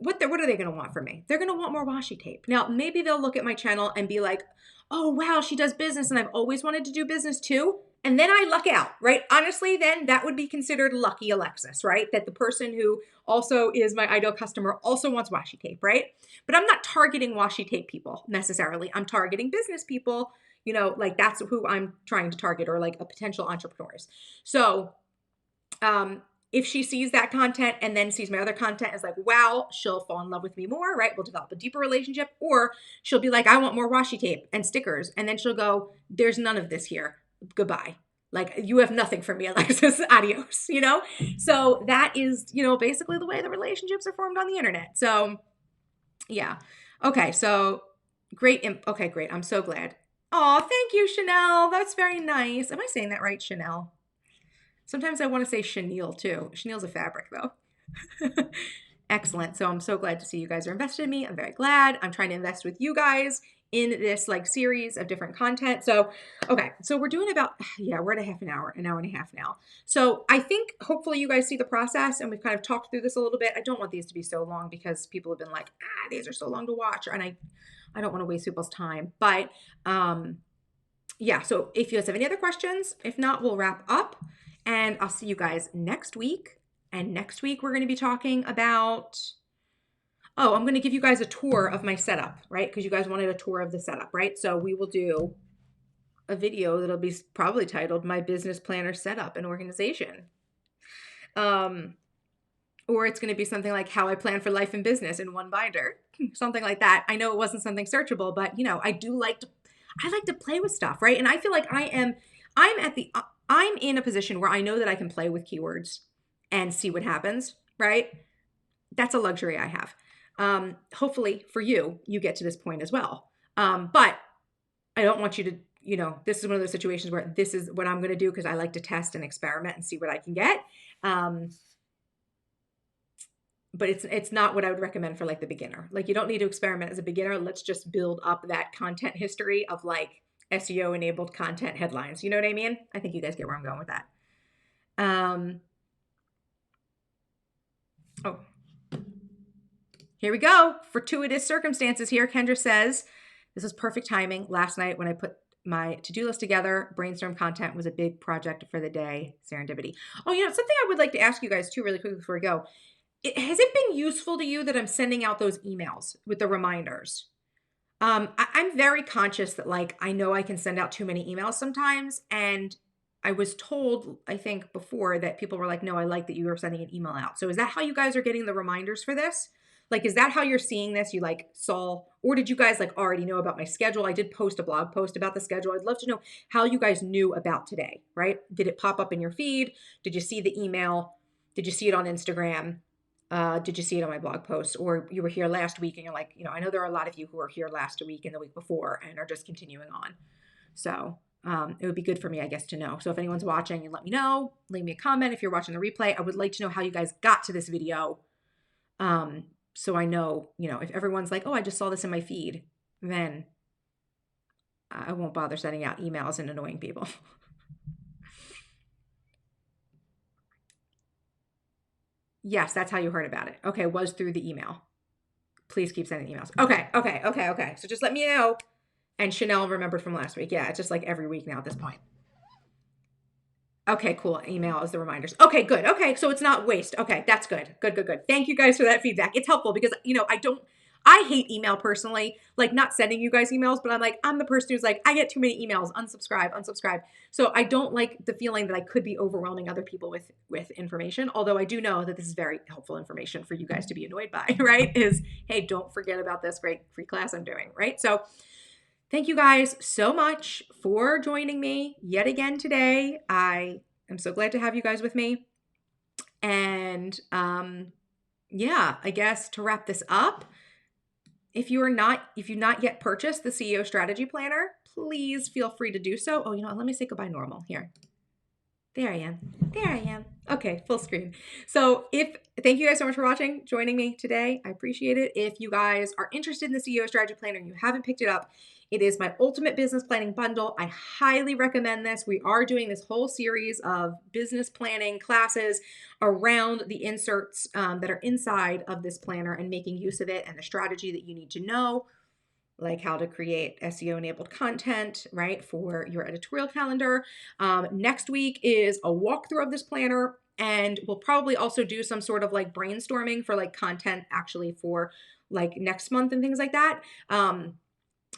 What are they going to want from me? They're going to want more washi tape. Now, maybe they'll look at my channel and be like, oh, wow, she does business and I've always wanted to do business too. And then I luck out, right? Honestly, then that would be considered lucky Alexis, right? That the person who also is my ideal customer also wants washi tape, right? But I'm not targeting washi tape people necessarily. I'm targeting business people, like that's who I'm trying to target, or like a potential entrepreneurs. So if she sees that content and then sees my other content, is like, wow, she'll fall in love with me more, right? We'll develop a deeper relationship. Or she'll be like, I want more washi tape and stickers. And then she'll go, there's none of this here. Goodbye. Like, you have nothing for me, Alexis. Adios, So that is, basically the way the relationships are formed on the internet. So yeah. Okay. So great. Okay, great. I'm so glad. Oh, thank you, Chanel. That's very nice. Am I saying that right, Chanel? Sometimes I want to say chenille too. Chenille's a fabric though. Excellent. So I'm so glad to see you guys are invested in me. I'm very glad. I'm trying to invest with you guys in this like series of different content. So, okay. So we're doing about, we're at a half an hour and a half now. So I think hopefully you guys see the process and we've kind of talked through this a little bit. I don't want these to be so long because people have been like, these are so long to watch. And I don't want to waste people's time, but, so if you guys have any other questions, if not, we'll wrap up and I'll see you guys next week. And next week we're going to be talking about, I'm going to give you guys a tour of my setup, right? Because you guys wanted a tour of the setup, right? So we will do a video that'll be probably titled My Business Planner Setup and Organization. Or it's going to be something like How I Plan for Life and Business in One Binder, something like that. I know it wasn't something searchable, but I like to play with stuff, right? And I feel like I'm in a position where I know that I can play with keywords and see what happens, right? That's a luxury I have. Hopefully for you, you get to this point as well. But I don't want you to you know, this is one of those situations where this is what I'm going to do because I like to test and experiment and see what I can get. But it's not what I would recommend for like the beginner. Like you don't need to experiment as a beginner. Let's just build up that content history of like SEO enabled content headlines. You know what I mean? I think you guys get where I'm going with that. Oh, here we go. Fortuitous circumstances here. Kendra says, this is perfect timing. Last night when I put my to-do list together, Brainstorm content was a big project for the day. Serendipity. Oh, you know, something I would like to ask you guys too really quickly before we go. Has it been useful to you that I'm sending out those emails with the reminders? I'm very conscious that like, I know I can send out too many emails sometimes. And I was told, I think before that people were like, no, I like that you are sending an email out. So is that how you guys are getting the reminders for this? Like, is that how you're seeing this? You like saw, or did you guys like already know about my schedule? I did post a blog post about the schedule. I'd love to know how you guys knew about today, right? Did it pop up in your feed? Did you see the email? Did you see it on Instagram? Did you see it on my blog post? Or you were here last week and you're like, you know, I know there are a lot of you who were here last week and the week before and are just continuing on. So it would be good for me, I guess, to know. So if anyone's watching, and let me know, leave me a comment. If you're watching the replay, I would like to know how you guys got to this video. So I know, you know, if everyone's like, oh, I just saw this in my feed, then I won't bother sending out emails and annoying people. Yes, that's how you heard about it. Okay, was through the email. Please keep sending emails. Okay. So just let me know. And Chanel remembered from last week. Yeah, it's just like every week now at this point. Okay, cool. Email is the reminders. Okay, good. Okay, so it's not waste. Okay, that's good. Good. Thank you guys for that feedback. It's helpful because, you know, I hate email personally, like not sending you guys emails, but I'm the person who's like, I get too many emails, unsubscribe. So I don't like the feeling that I could be overwhelming other people with information. Although I do know that this is very helpful information for you guys to be annoyed by, right? Is, hey, don't forget about this great free class I'm doing, right? So thank you guys so much for joining me yet again today. I am so glad to have you guys with me. And yeah, I guess to wrap this up, if you've not yet purchased the CEO strategy planner, please feel free to do so. Oh, you know what? Let me say goodbye normal here. There I am. Okay, full screen. So thank you guys so much for watching, joining me today. I appreciate it. If you guys are interested in the CEO strategy planner and you haven't picked it up, it is my ultimate business planning bundle. I highly recommend this. We are doing this whole series of business planning classes around the inserts that are inside of this planner and making use of it and the strategy that you need to know, like how to create SEO enabled content, right, for your editorial calendar. Next week is a walkthrough of this planner, and we'll probably also do some sort of like brainstorming for like content actually for like next month and things like that.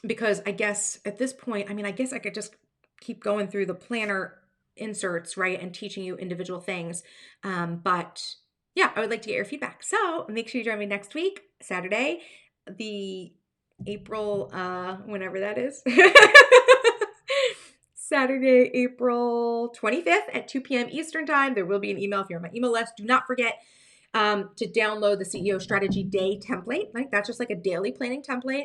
Because I guess at this point, I guess I could just keep going through the planner inserts, right, and teaching you individual things. But yeah, I would like to get your feedback. So make sure you join me next week, Saturday, the April, whenever that is. Saturday, April 25th at 2 p.m. Eastern time. There will be an email if you're on my email list. Do not forget to download the CEO Strategy Day template. Like that's just like a daily planning template.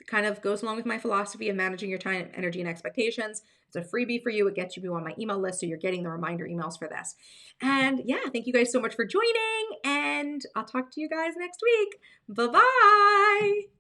It kind of goes along with my philosophy of managing your time, energy, and expectations. It's a freebie for you. It gets you on my email list, so you're getting the reminder emails for this. And yeah, thank you guys so much for joining, and I'll talk to you guys next week. Bye-bye.